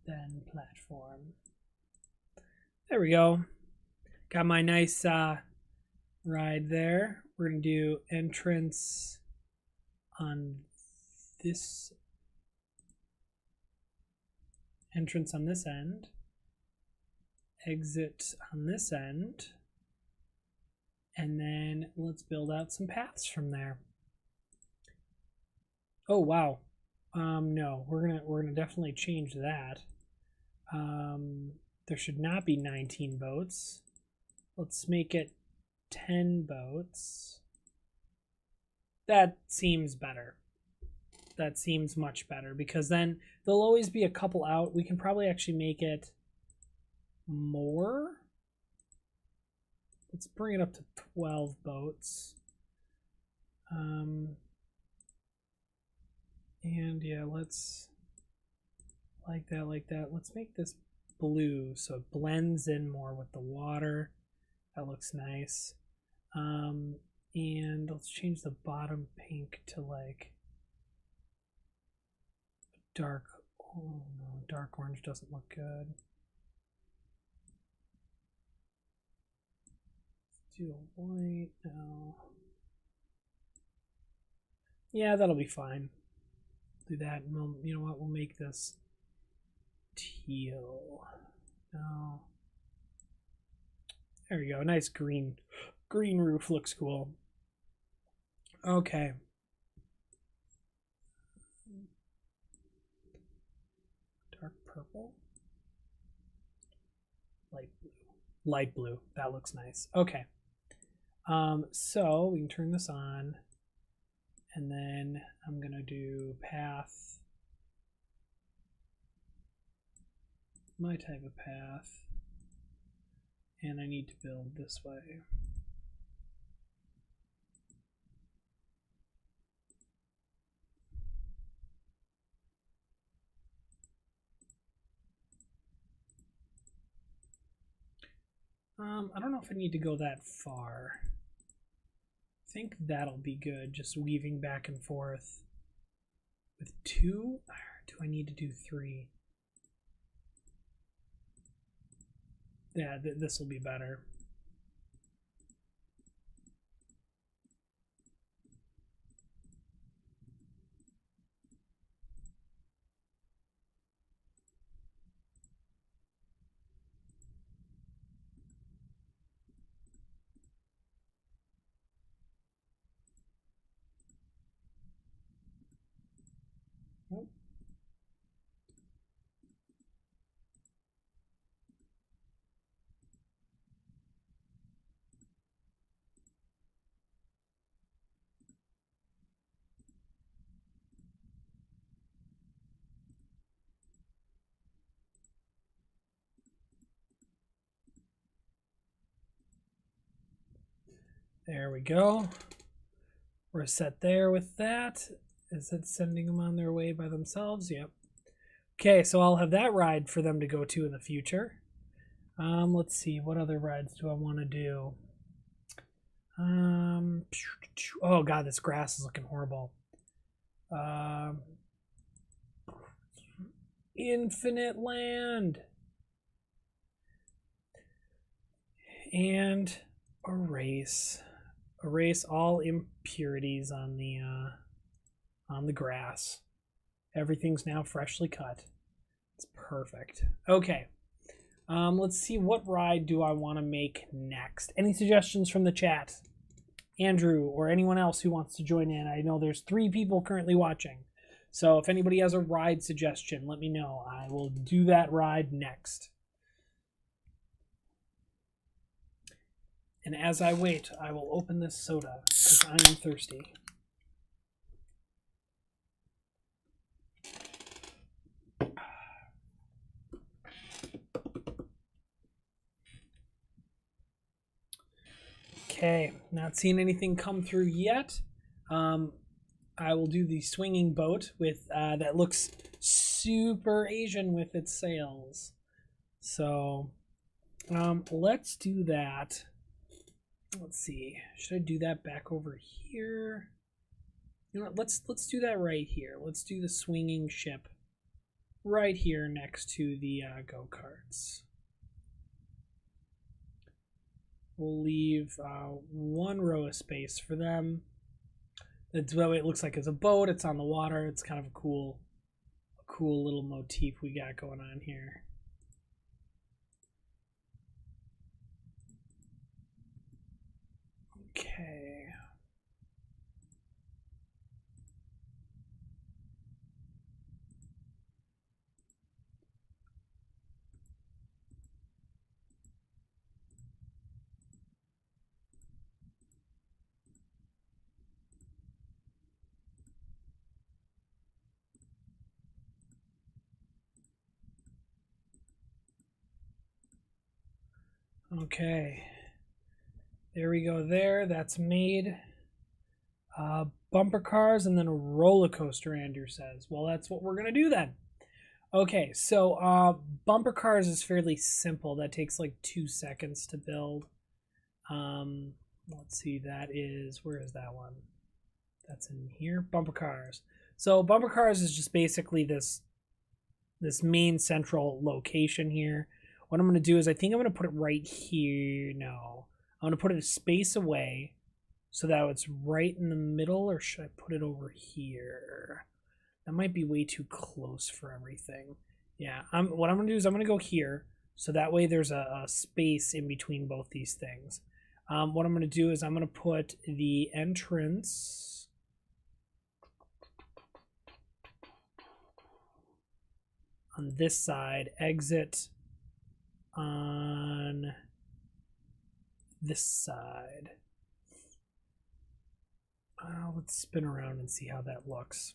Then platform. There we go. Got my nice ride there. We're going to do entrance on this end, exit on this end, and then let's build out some paths from there. Oh wow. No, we're gonna definitely change that. There should not be 19 boats. Let's make it 10 boats. That seems better. That seems much better, because then there'll always be a couple out. We can probably actually make it more. Let's bring it up to 12 boats. And yeah, let's like that. Let's make this blue so it blends in more with the water. That looks nice. And let's change the bottom pink to like dark, oh no, dark orange doesn't look good. Let's do a white now. Yeah, that'll be fine. Do that, and we'll, you know what? We'll make this teal. No. There we go. Nice green. Green roof looks cool. Okay. Dark purple. Light blue. Light blue. That looks nice. Okay. So we can turn this on. And then I'm going to do path. My type of path. And I need to build this way. I don't know if I need to go that far. I think that'll be good, just weaving back and forth. With 2? Or do I need to do 3? Yeah, this will be better. There we go. We're set there with that. Is it sending them on their way by themselves? Yep. Okay, so I'll have that ride for them to go to in the future. Let's see, what other rides do I want to do? Oh god, this grass is looking horrible. Infinite Land. And erase all impurities on the grass. Everything's now freshly cut. It's perfect. Okay. Let's see, what ride do I want to make next? Any suggestions from the chat? Andrew or anyone else who wants to join in. I know there's 3 people currently watching. So if anybody has a ride suggestion, let me know. I will do that ride next. And as I wait, I will open this soda because I am thirsty. Okay, not seeing anything come through yet. I will do the swinging boat with that looks super Asian with its sails. So let's do that. Let's see. Should I do that back over here? You know what? Let's do that right here. Let's do the swinging ship right here next to the go-karts. We'll leave 1 row of space for them. That's what it looks like as a boat. It's on the water. It's kind of a cool little motif we got going on here. Okay. Okay. There we go there. That's made. Bumper cars and then a roller coaster, Andrew says. Well, that's what we're going to do then. Okay, so bumper cars is fairly simple. That takes like 2 seconds to build. Let's see, that is, where is that one? That's in here, bumper cars. So bumper cars is just basically this this main central location here. What I'm going to do is I think I'm going to put it right here. No, I'm going to put it a space away so that it's right in the middle, or should I put it over here? That might be way too close for everything. Yeah, what I'm going to do is I'm going to go here, so that way there's a space in between both these things. What I'm going to do is I'm going to put the entrance on this side, exit on this side. Let's spin around and see how that looks.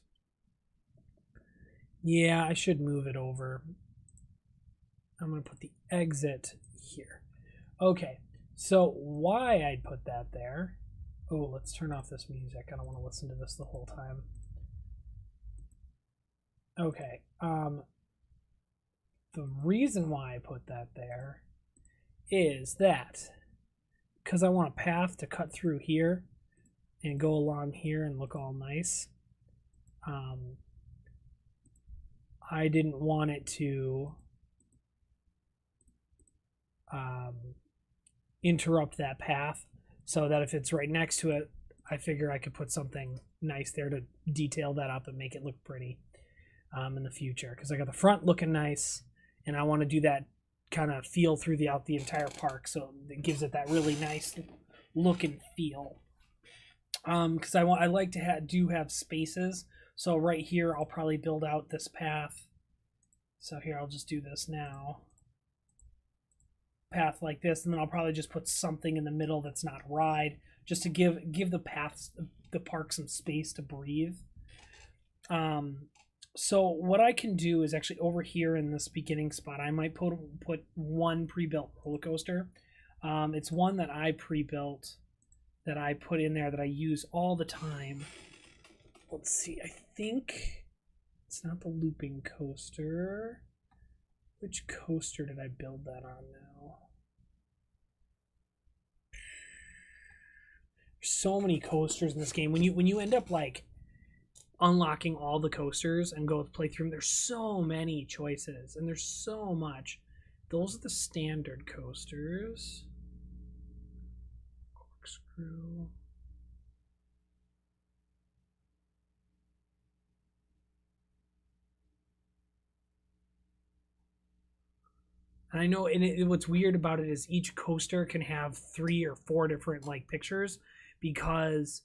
Yeah, I should move it over. I'm going to put the exit here. Okay, so why I put that there. Oh, let's turn off this music. I don't want to listen to this the whole time. Okay, the reason why I put that there is that because I want a path to cut through here and go along here and look all nice. I didn't want it to interrupt that path, so that if it's right next to it, I figure I could put something nice there to detail that up and make it look pretty in the future, because I got the front looking nice and I want to do that kind of feel throughout the entire park, so it gives it that really nice look and feel. Because I like to have spaces. So right here I'll probably build out this path. So here I'll just do this now. Path like this, and then I'll probably just put something in the middle that's not a ride, just to give the park some space to breathe. So what I can do is actually over here in this beginning spot, I might put one pre-built roller coaster. It's one that I pre-built, that I put in there, that I use all the time. Let's see, I think it's not the looping coaster. Which coaster did I build that on now? There's so many coasters in this game. When you end up like unlocking all the coasters and play through them, there's so many choices and there's so much. Those are the standard coasters. Corkscrew. And I know, and what's weird about it is each coaster can have 3 or 4 different like pictures, because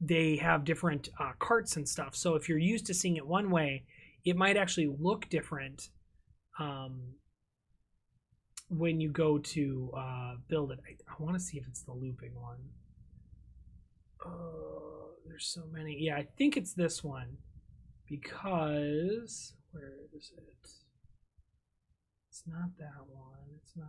they have different carts and stuff. So if you're used to seeing it one way, it might actually look different when you go to build it. I want to see if it's the looping one. There's so many. Yeah, I think it's this one, because where is it? It's not that one. It's not.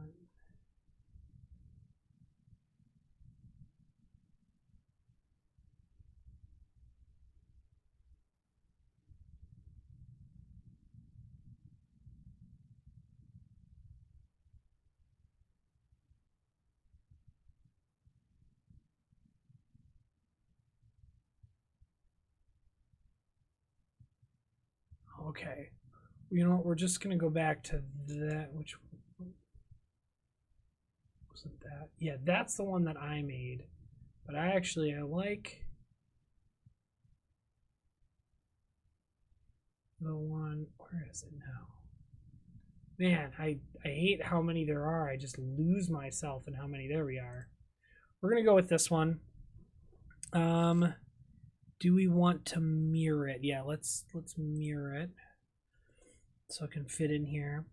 Okay. You know what? We're just going to go back to that. Which wasn't that? Yeah, that's the one that I made. But I like the one. Where is it now? Man, I hate how many there are. I just lose myself in how many. There we are. We're going to go with this one. Do we want to mirror it? Yeah, let's mirror it so it can fit in here.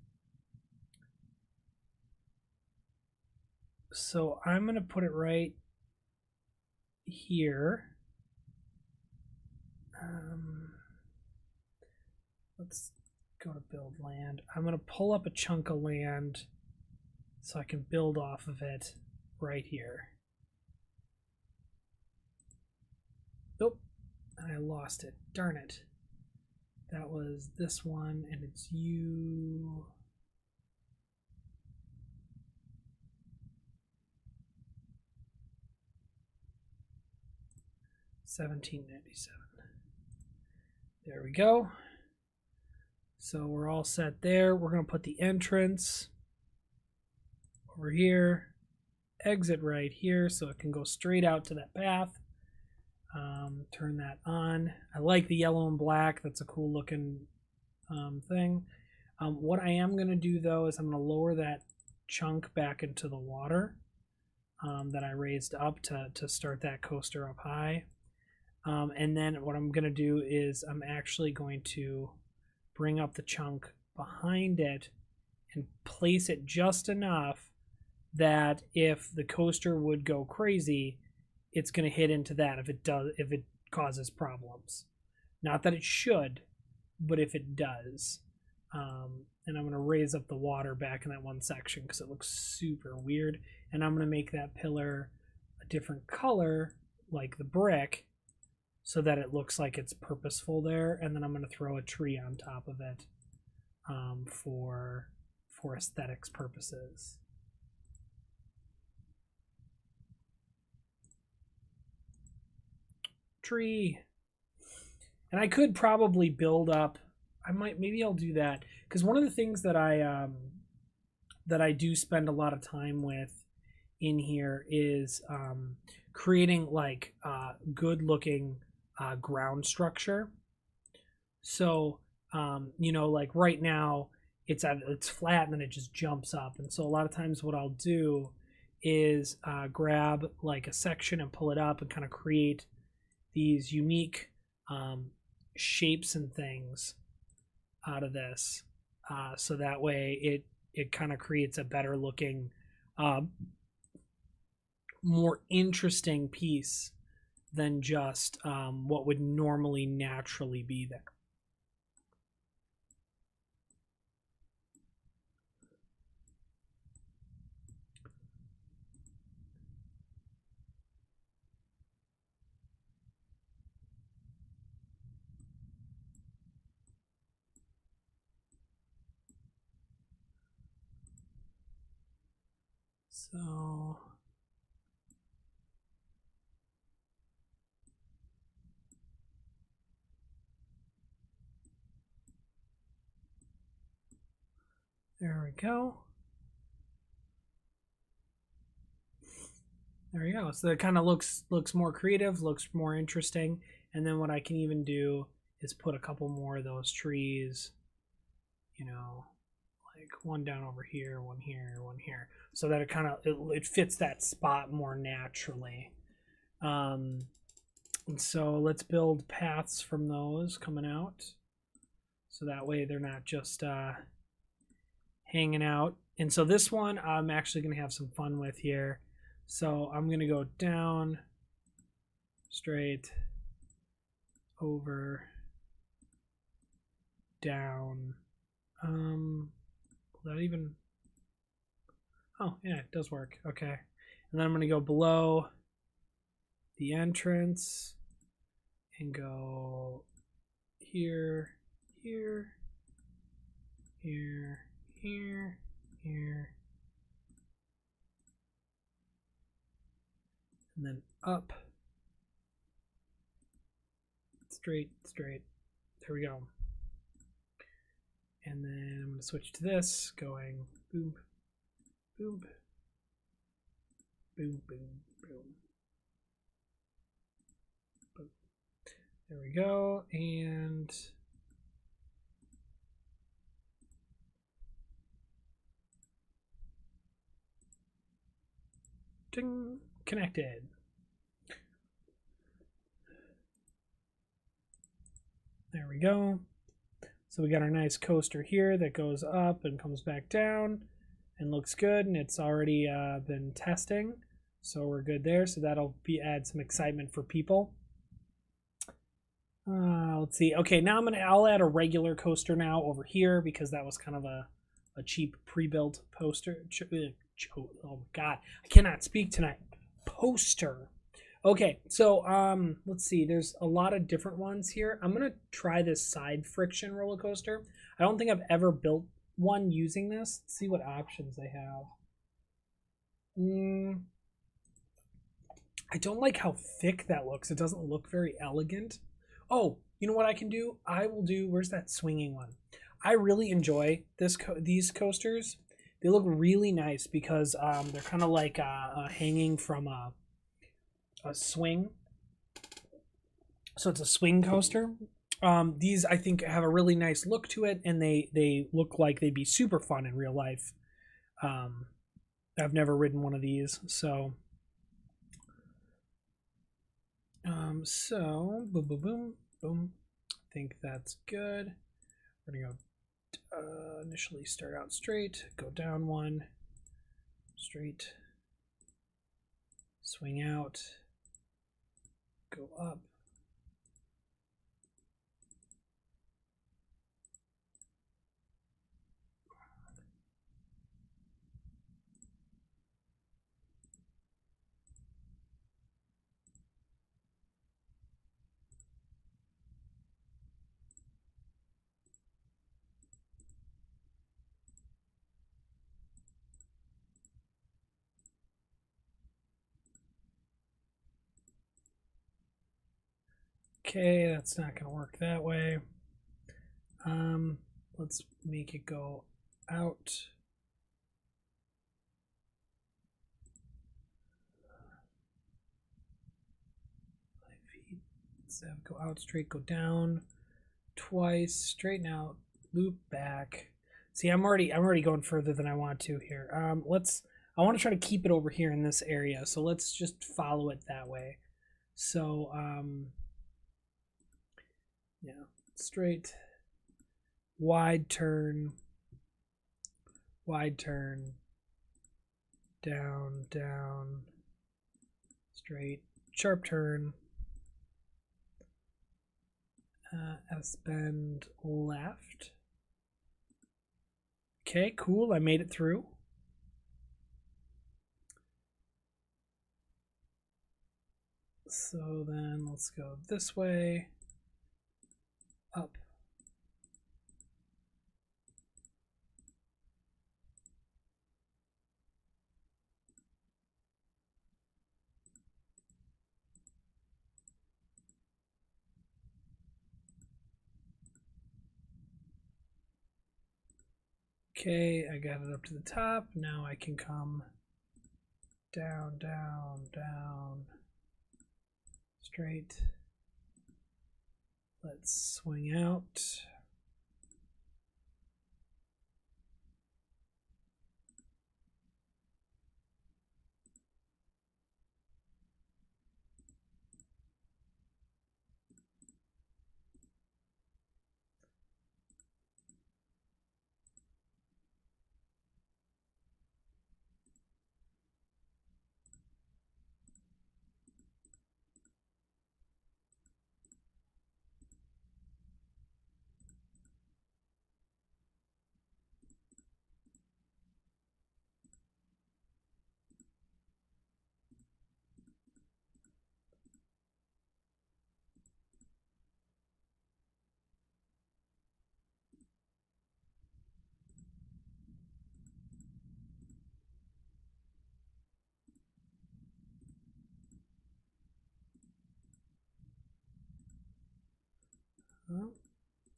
So I'm going to put it right here. Let's go to build land. I'm going to pull up a chunk of land so I can build off of it right here. Nope, I lost it. Darn it. That was this one, and it's you. $17.97. There we go. So we're all set there. We're going to put the entrance over here, exit right here so it can go straight out to that path. Turn that on. I like the yellow and black. That's a cool looking thing. What I am going to do though is I'm going to lower that chunk back into the water that I raised up to start that coaster up high. And then what I'm going to do is I'm actually going to bring up the chunk behind it and place it just enough that if the coaster would go crazy, it's going to hit into that if it causes problems. Not that it should, but if it does. And I'm going to raise up the water back in that one section because it looks super weird. And I'm going to make that pillar a different color, like the brick, so that it looks like it's purposeful there. And then I'm going to throw a tree on top of it for aesthetics purposes. Tree. And I could probably build up, maybe I'll do that, because one of the things that I do spend a lot of time with in here is creating like good looking ground structure. So you know, like right now it's flat and then it just jumps up, and so a lot of times what I'll do is grab like a section and pull it up and kind of create these unique shapes and things out of this, so that way it kind of creates a better looking, more interesting piece than just what would normally naturally be there. So there we go. There we go. So it kind of looks more creative, looks more interesting. And then what I can even do is put a couple more of those trees, you know, like one down over here, one here, one here, so that it kind of it fits that spot more naturally. And so let's build paths from those coming out, so that way they're not just hanging out. And so this one I'm actually going to have some fun with here. So I'm going to go down, straight, over, down. Will that even... Oh, yeah, it does work. Okay. And then I'm going to go below the entrance and go here, here, here, here, here, and then up, straight, straight. There we go. And then I'm going to switch to this, going boom, boom, boom, boom, boom. Boom. There we go. And ding, connected. There we go. So we got our nice coaster here that goes up and comes back down and looks good, and it's already been testing, so we're good there. So that'll add some excitement for people. Let's see. Okay, now I'll add a regular coaster now over here, because that was kind of a cheap pre-built poster. Oh my god, I cannot speak tonight. Poster. Okay, so let's see. There's a lot of different ones here. I'm gonna try this side friction roller coaster. I don't think I've ever built one using this. Let's see what options they have. I don't like how thick that looks. It doesn't look very elegant. Oh, you know what I can do? I will do, where's that swinging one? I really enjoy these coasters. They look really nice because they're kind of like hanging from a swing. So it's a swing coaster. These I think have a really nice look to it, and they look like they'd be super fun in real life. I've never ridden one of these, so boom, boom, boom, boom. I think that's good. We're gonna go initially start out straight, go down one, straight, swing out, go up. Okay, that's not going to work that way. Let's make it go out. Let's have go out straight, go down twice, straighten out, loop back. See, I'm already going further than I want to here. I want to try to keep it over here in this area, so let's just follow it that way. So yeah, straight, wide turn, down, down, straight, sharp turn, S bend left. Okay, cool, I made it through. So then let's go this way, up. Okay, I got it up to the top. Now I can come down, down, down, straight. Let's swing out.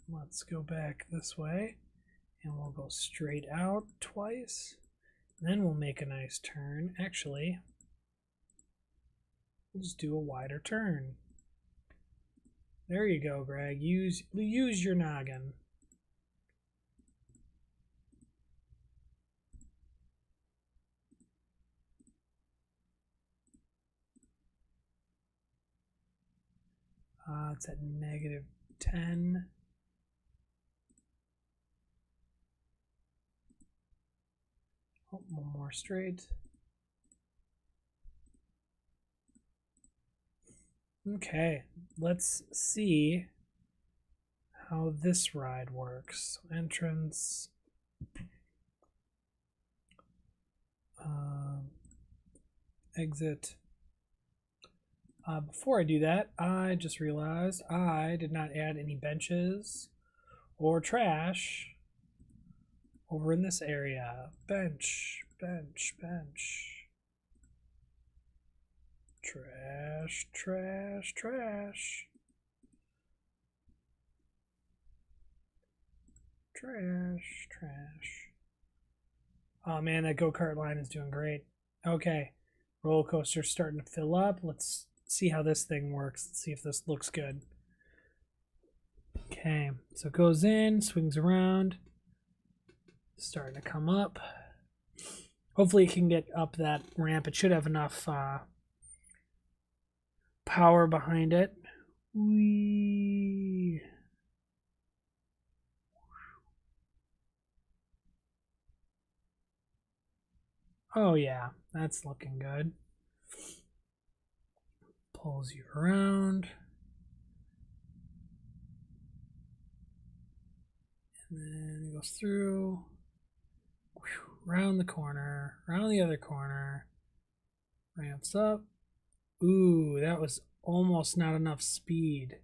Let's go back this way, and we'll go straight out twice. Then we'll make a nice turn. Actually, we'll just do a wider turn. There you go, Greg. Use your noggin. It's at -10. Oh, one more straight. Okay, let's see how this ride works. Entrance. Exit. Before I do that, I just realized I did not add any benches or trash over in this area. Bench, bench, bench. Trash, trash, trash. Trash, trash. Oh man, that go-kart line is doing great. Okay, roller coaster's starting to fill up. Let's see how this thing works. Let's see if this looks good. Okay, so it goes in, swings around, starting to come up. Hopefully it can get up that ramp. It should have enough power behind it. Whee. Oh yeah, that's looking good. Pulls you around. And then it goes through, around the corner, around the other corner, ramps up. Ooh, that was almost not enough speed.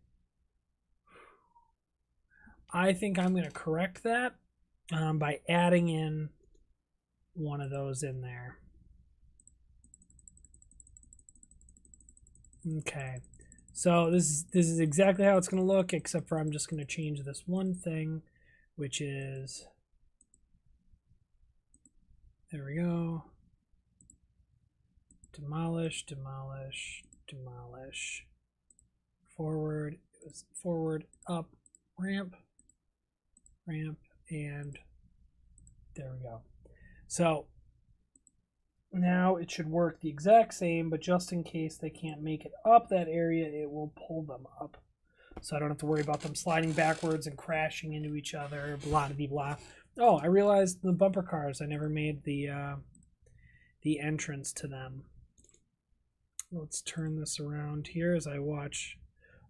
I think I'm going to correct that by adding in one of those in there. Okay, so this is exactly how it's going to look, except for I'm just going to change this one thing, which is, there we go, demolish, demolish, demolish, forward, it was forward, up, ramp, ramp, and there we go. So now it should work the exact same, but just in case they can't make it up that area, it will pull them up. So I don't have to worry about them sliding backwards and crashing into each other, blah, blah, blah. Oh, I realized the bumper cars, I never made the entrance to them. Let's turn this around here as I watch.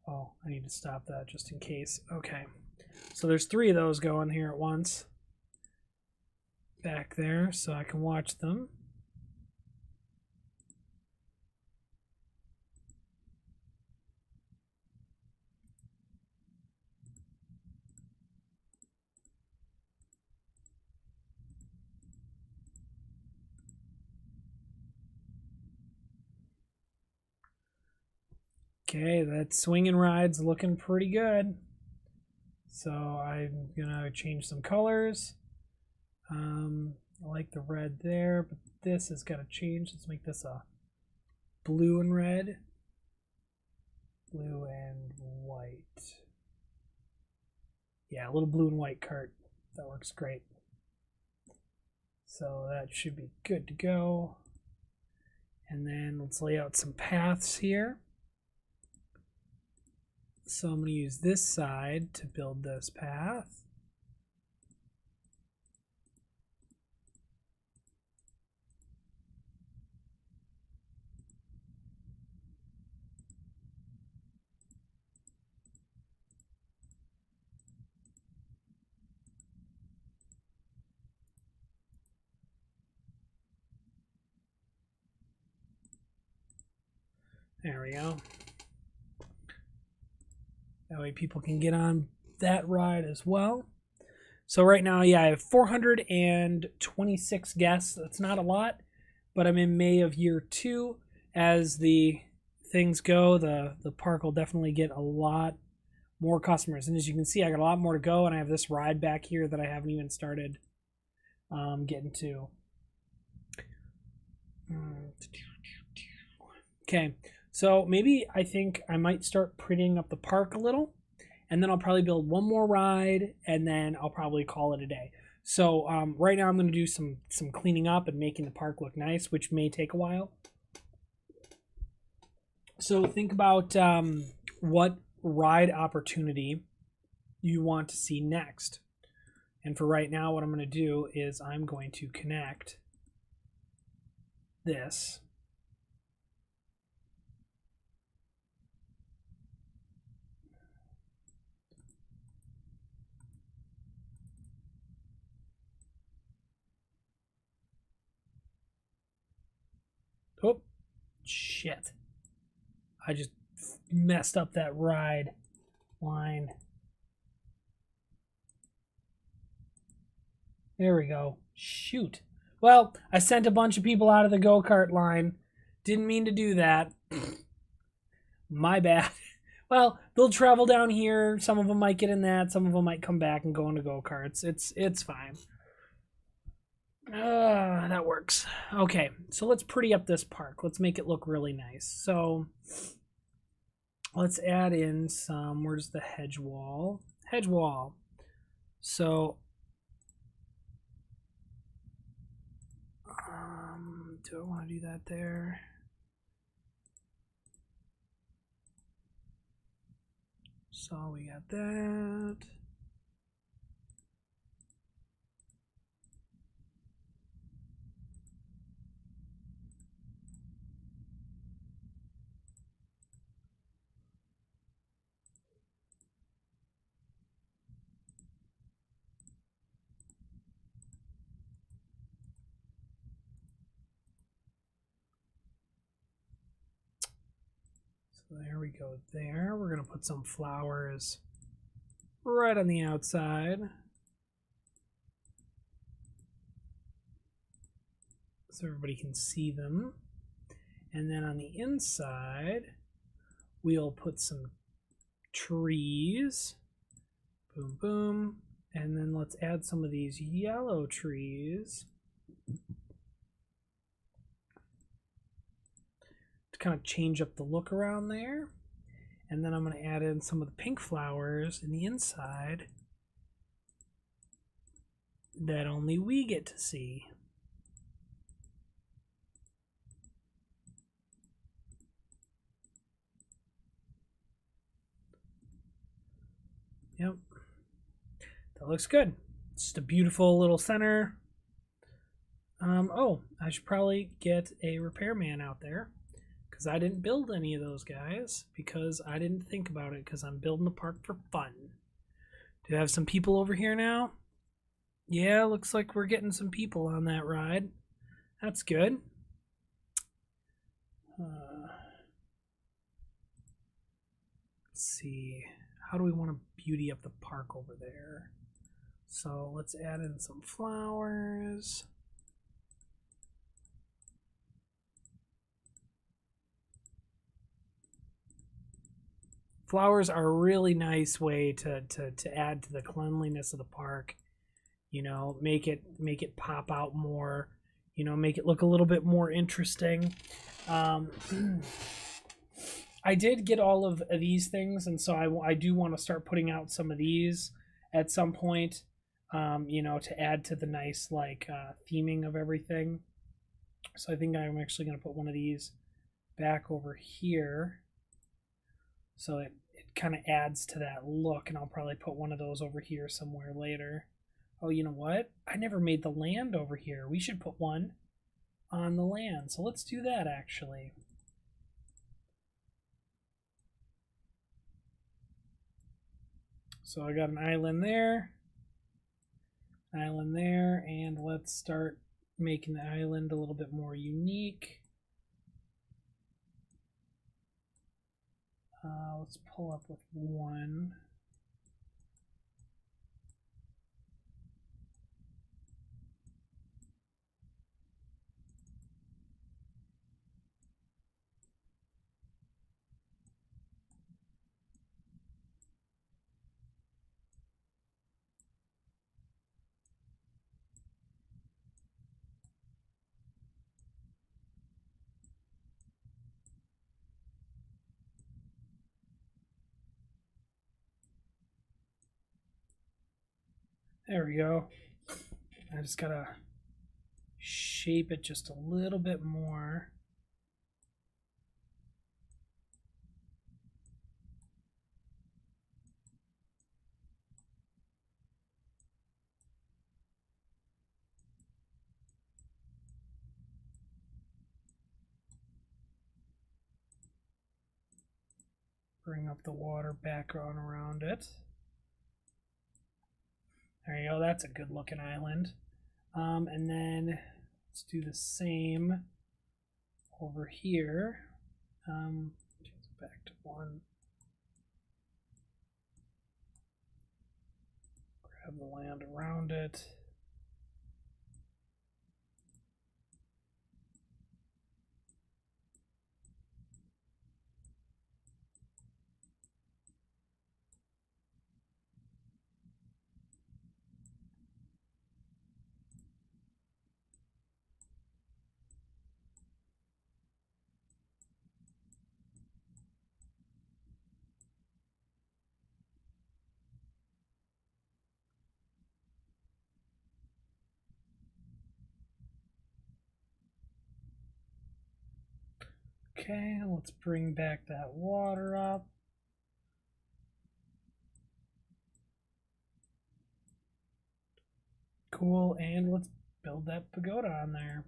Oh, I need to stop that just in case. Okay, so there's 3 of those going here at once. Back there, so I can watch them. Okay, that swinging ride's looking pretty good. So I'm gonna change some colors. I like the red there, but this has got to change. Let's make this a blue and red. Blue and white. Yeah, a little blue and white cart. That works great. So that should be good to go. And then let's lay out some paths here. So I'm going to use this side to build this path. There we go. That way people can get on that ride as well. So right now, yeah, I have 426 guests. That's not a lot, but I'm in May of year 2. As the things go, the park will definitely get a lot more customers. And as you can see, I got a lot more to go, and I have this ride back here that I haven't even started getting to. Okay, so maybe I think I might start prettying up the park a little, and then I'll probably build one more ride, and then I'll probably call it a day. So right now I'm going to do some cleaning up and making the park look nice, which may take a while. So think about what ride opportunity you want to see next. And for right now, what I'm going to do is I'm going to connect this. Oh, shit. I just messed up that ride line. There we go. Shoot. Well, I sent a bunch of people out of the go-kart line. Didn't mean to do that. My bad. Well, they'll travel down here. Some of them might get in that. Some of them might come back and go into go-karts. It's fine. That works. Okay, so let's pretty up this park. Let's make it look really nice. So let's add in some, where's the hedge wall? Hedge wall. So do I want to do that there? So we got that. So there we go there. We're going to put some flowers right on the outside, so everybody can see them. And then on the inside, we'll put some trees. Boom, boom. And then let's add some of these yellow trees to kind of change up the look around there. And then I'm going to add in some of the pink flowers in the inside that only we get to see. Yep. That looks good. It's just a beautiful little center. Oh, I should probably get a repairman out there, because I didn't build any of those guys because I didn't think about it, because I'm building the park for fun. Do I have some people over here now? Yeah, looks like we're getting some people on that ride. That's good. Let's see. How do we want to beauty up the park over there? So let's add in some flowers. Flowers are a really nice way to add to the cleanliness of the park. You know, make it pop out more. You know, make it look a little bit more interesting. I did get all of these things, and so I do want to start putting out some of these at some point. You know, to add to the nice like theming of everything. So I think I'm actually going to put one of these back over here, so it kind of adds to that look, and I'll probably put one of those over here somewhere later. Oh, you know what? I never made the land over here. We should put one on the land. So let's do that actually. So I got an island there, and let's start making the island a little bit more unique. Let's pull up with one. There we go. I just gotta shape it just a little bit more. Bring up the water background around it. There you go, that's a good looking island. And then let's do the same over here. Change it back to one. Grab the land around it. Okay, let's bring back that water up. Cool, and let's build that pagoda on there.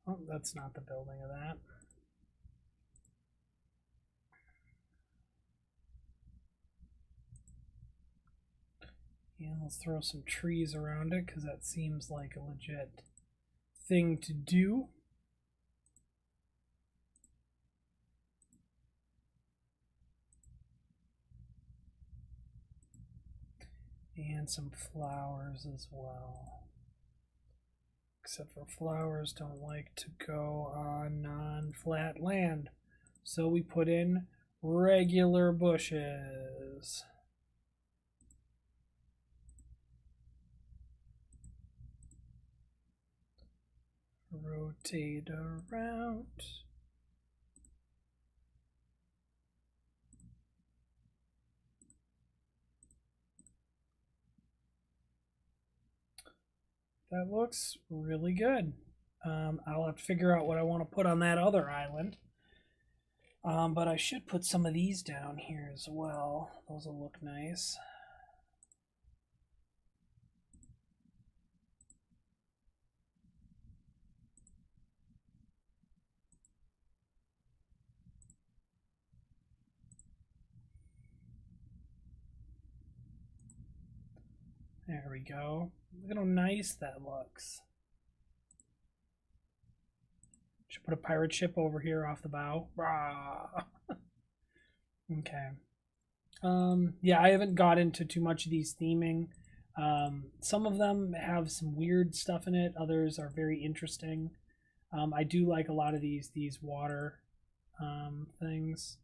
Oh, that's not the building of that. And let's throw some trees around it because that seems like a legit thing to do. And some flowers as well. Except for flowers don't like to go on non-flat land. So we put in regular bushes. Rotate around. That looks really good. I'll have to figure out what I want to put on that other island. But I should put some of these down here as well. Those will look nice. There we go. Look at how nice that looks. Should put a pirate ship over here off the bow. Rah. Okay. Yeah, I haven't got into too much of these theming. Some of them have some weird stuff in it. Others are very interesting. I do like a lot of these water things.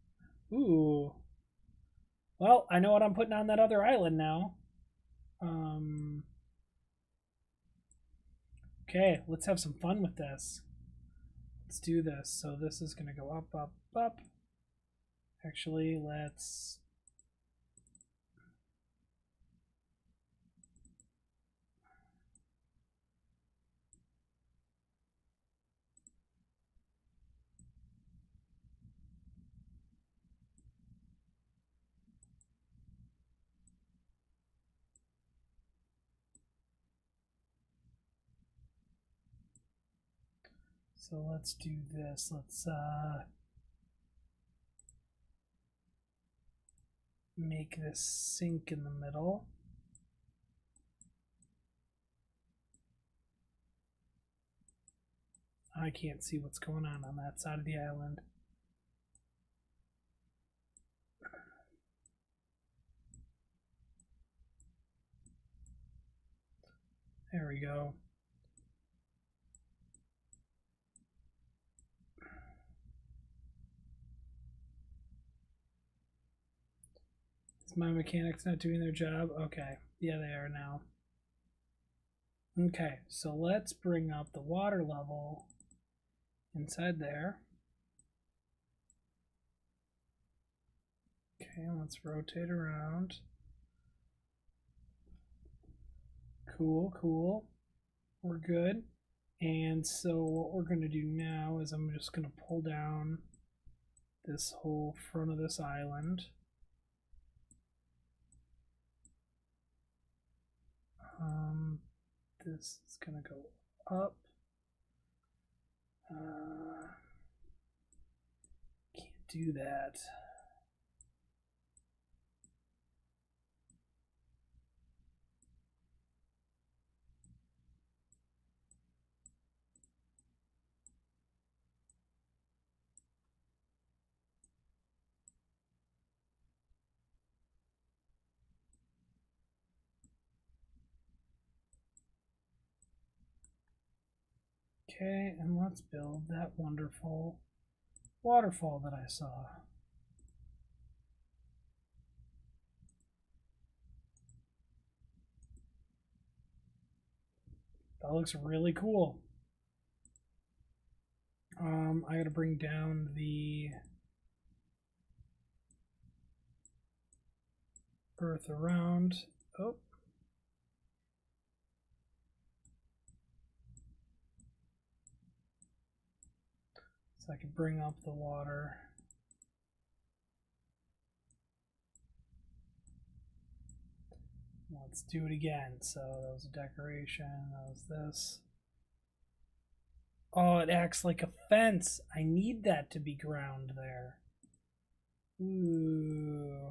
Ooh. Well, I know what I'm putting on that other island now. Okay, let's have some fun with this. Let's do this. So this is going to go up, up, up. Actually, let's... So let's do this. Let's make this sink in the middle. I can't see what's going on that side of the island. There we go. Is my mechanics not doing their job? Okay. Yeah, they are now. Okay, so let's bring up the water level inside there. Okay, let's rotate around. Cool, cool. We're good. And so what we're going to do now is I'm just going to pull down this whole front of this island. This is going to go up. Can't do that. Okay, and let's build that wonderful waterfall that I saw. That looks really cool. I gotta bring down the earth around. Oh. So I can bring up the water. Let's do it again. So that was a decoration. That was this. Oh, it acts like a fence. I need that to be ground there. Ooh.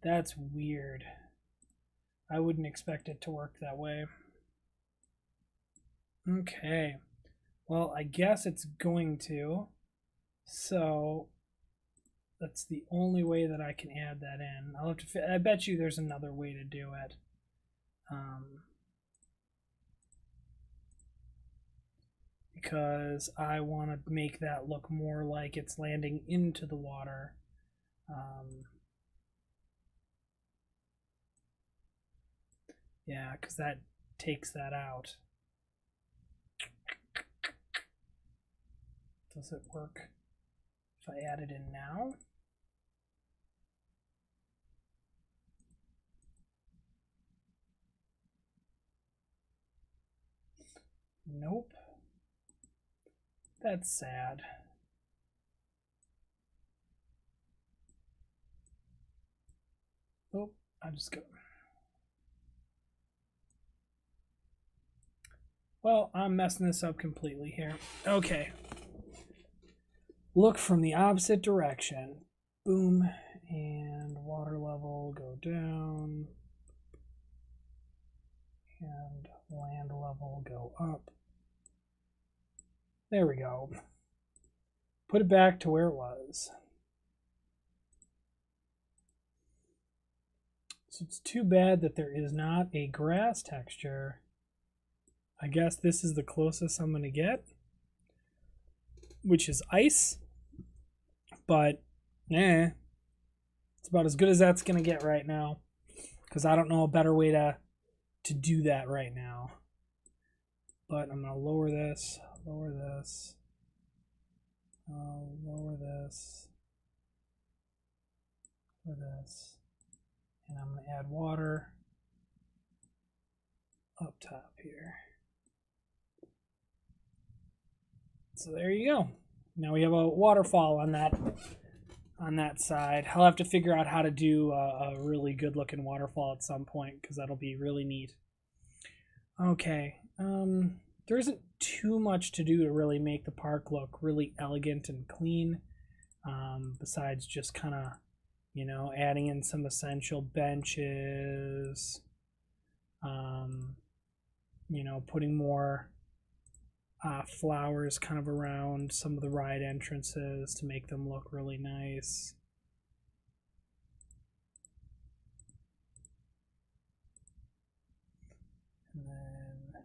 That's weird. I wouldn't expect it to work that way. Okay. Well, I guess it's going to. So that's the only way that I can add that in. I'll have to. I bet you there's another way to do it. Because I want to make that look more like it's landing into the water. Yeah, because that takes that out. Does it work if I add it in now? Nope. That's sad. Oh, I just go. Well, I'm messing this up completely here. Okay. Look from the opposite direction. Boom. And water level go down. And land level go up. There we go. Put it back to where it was. So it's too bad that there is not a grass texture. I guess this is the closest I'm going to get, which is ice. But, it's about as good as that's going to get right now, because I don't know a better way to do that right now. But I'm going to lower this, lower this, lower this, lower this, and I'm going to add water up top here. So there you go. Now we have a waterfall on that side. I'll have to figure out how to do a really good looking waterfall at some point, because that'll be really neat. Okay, there isn't too much to do to really make the park look really elegant and clean, besides just kind of, you know, adding in some essential benches, you know, putting more flowers kind of around some of the ride entrances to make them look really nice. And then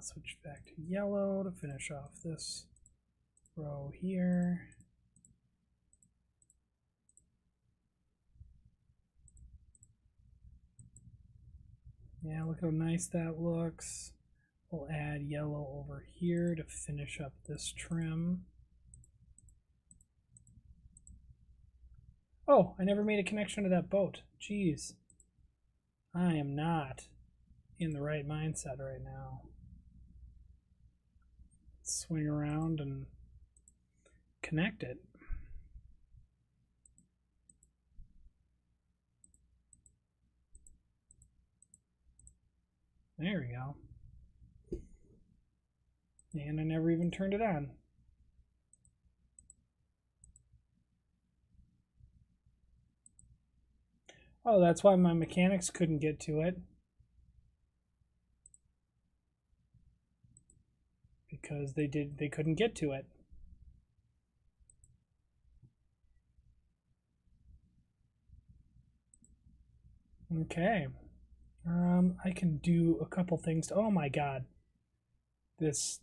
switch back to yellow to finish off this row here. Yeah, look how nice that looks. We'll add yellow over here to finish up this trim. Oh, I never made a connection to that boat. Jeez. I am not in the right mindset right now. Let's swing around and connect it. There we go. And I never even turned it on. Oh, that's why my mechanics couldn't get to it. Because they couldn't get to it. Okay. I can do a couple things. Oh my god. This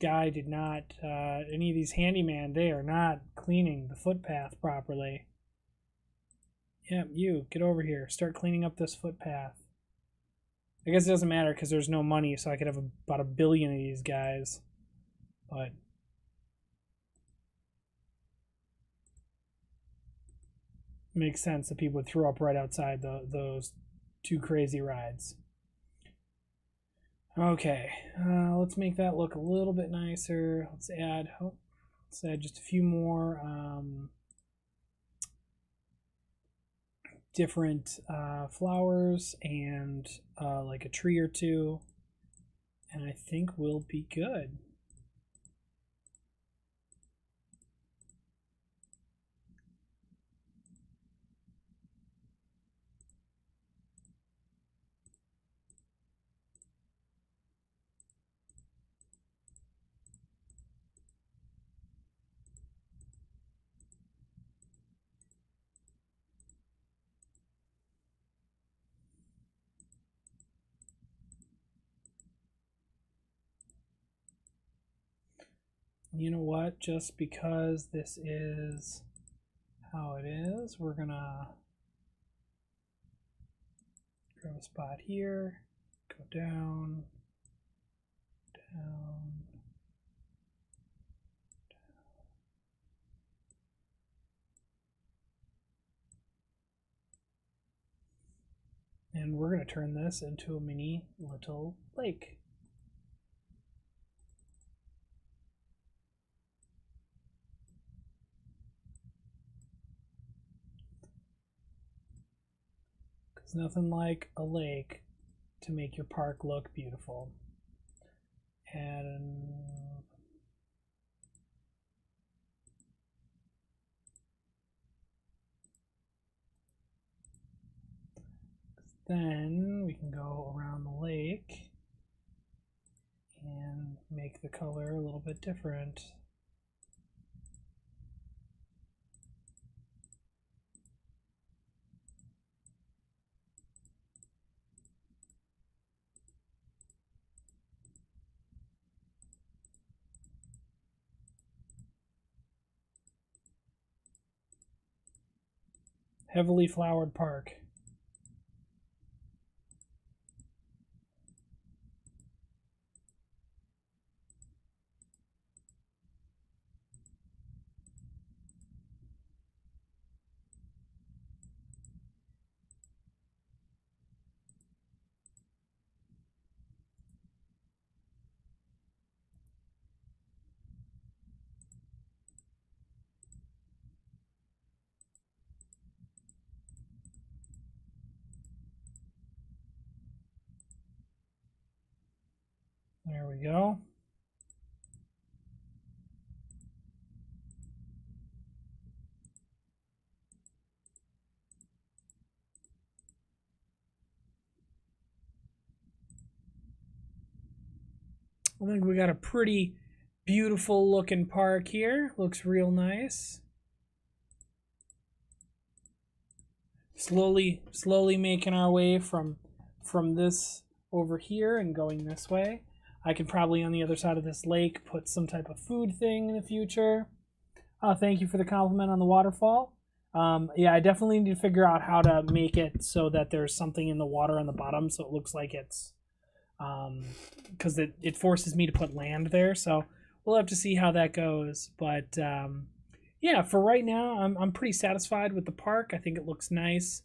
guy did not, any of these handyman, they are not cleaning the footpath properly. Yep, you, get over here. Start cleaning up this footpath. I guess it doesn't matter because there's no money, so I could have about 1 billion of these guys. But makes sense that people would throw up right outside those 2 crazy rides. Okay, let's make that look a little bit nicer. Let's add just a few more different flowers and like a tree or two, and I think we'll be good. You know what? Just because this is how it is, we're gonna grab a spot here, go down, down, and we're gonna turn this into a mini little lake. There's nothing like a lake to make your park look beautiful. And then we can go around the lake and make the color a little bit different. Heavily flowered park. There we go. I think we got a pretty beautiful looking park here. Looks real nice. Slowly making our way from this over here and going this way. I could probably on the other side of this lake put some type of food thing in the future. Thank you for the compliment on the waterfall. Yeah, I definitely need to figure out how to make it so that there's something in the water on the bottom so it looks like it's because it forces me to put land there, so we'll have to see how that goes. But yeah, for right now I'm pretty satisfied with the park. I think it looks nice.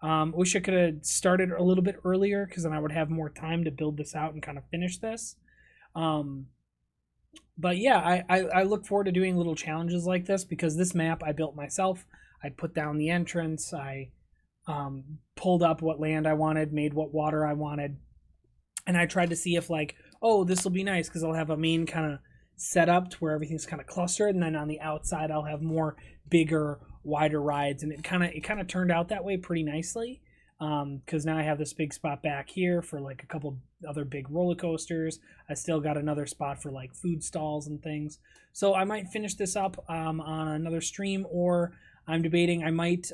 Wish I could have started a little bit earlier because then I would have more time to build this out and kind of finish this. But yeah, I look forward to doing little challenges like this because this map I built myself. I put down the entrance, I pulled up what land I wanted, made what water I wanted, and I tried to see if like, oh, this will be nice because I'll have a main kind of setup to where everything's kind of clustered, and then on the outside I'll have more bigger, wider rides, and it kind of turned out that way pretty nicely. Because now I have this big spot back here for like a couple other big roller coasters. I still got another spot for like food stalls and things. So I might finish this up on another stream, or I'm debating I might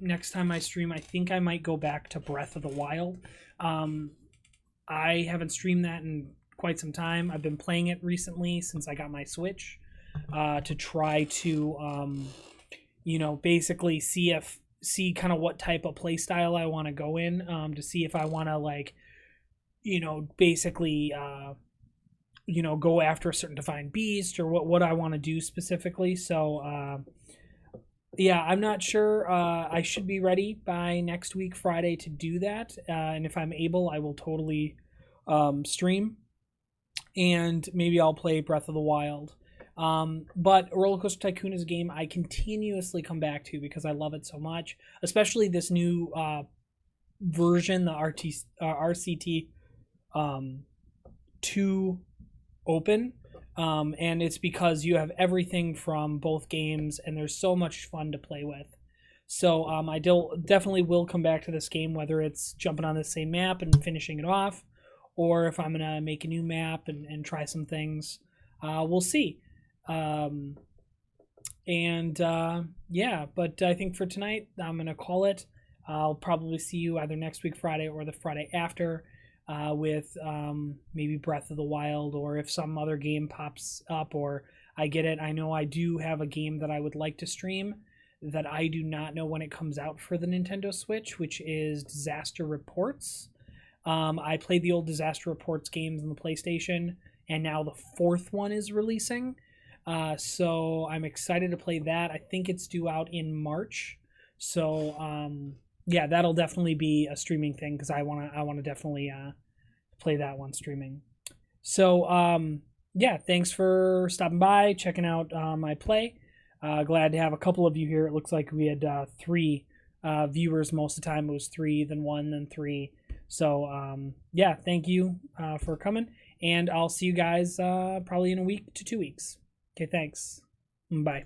next time I stream. I think I might go back to Breath of the Wild. I haven't streamed that in quite some time. I've been playing it recently since I got my Switch to try to basically see kind of what type of play style I want to go in, to see if I want to like basically go after a certain defined beast or what I want to do specifically. So yeah, I'm not sure. I should be ready by next week Friday to do that, and if I'm able, I will totally stream, and maybe I'll play Breath of the Wild. But RollerCoaster Tycoon is a game I continuously come back to because I love it so much, especially this new version, the RCT 2 Open. And it's because you have everything from both games, and there's so much fun to play with. So I definitely will come back to this game, whether it's jumping on the same map and finishing it off, or if I'm going to make a new map and try some things. We'll see. Yeah, but I think for tonight, I'm going to call it. I'll probably see you either next week Friday or the Friday after with maybe Breath of the Wild, or if some other game pops up or I get it. I know I do have a game that I would like to stream that I do not know when it comes out for the Nintendo Switch, which is Disaster Reports. I played the old Disaster Reports games on the PlayStation, and now the fourth one is releasing. So I'm excited to play that. I think it's due out in March. So yeah, that'll definitely be a streaming thing because I wanna definitely play that one streaming. So yeah, thanks for stopping by, checking out my play. Glad to have a couple of you here. It looks like we had 3 viewers most of the time. It was 3, then 1, then 3. So yeah, thank you for coming, and I'll see you guys probably in a week to 2 weeks. Okay, thanks. Bye.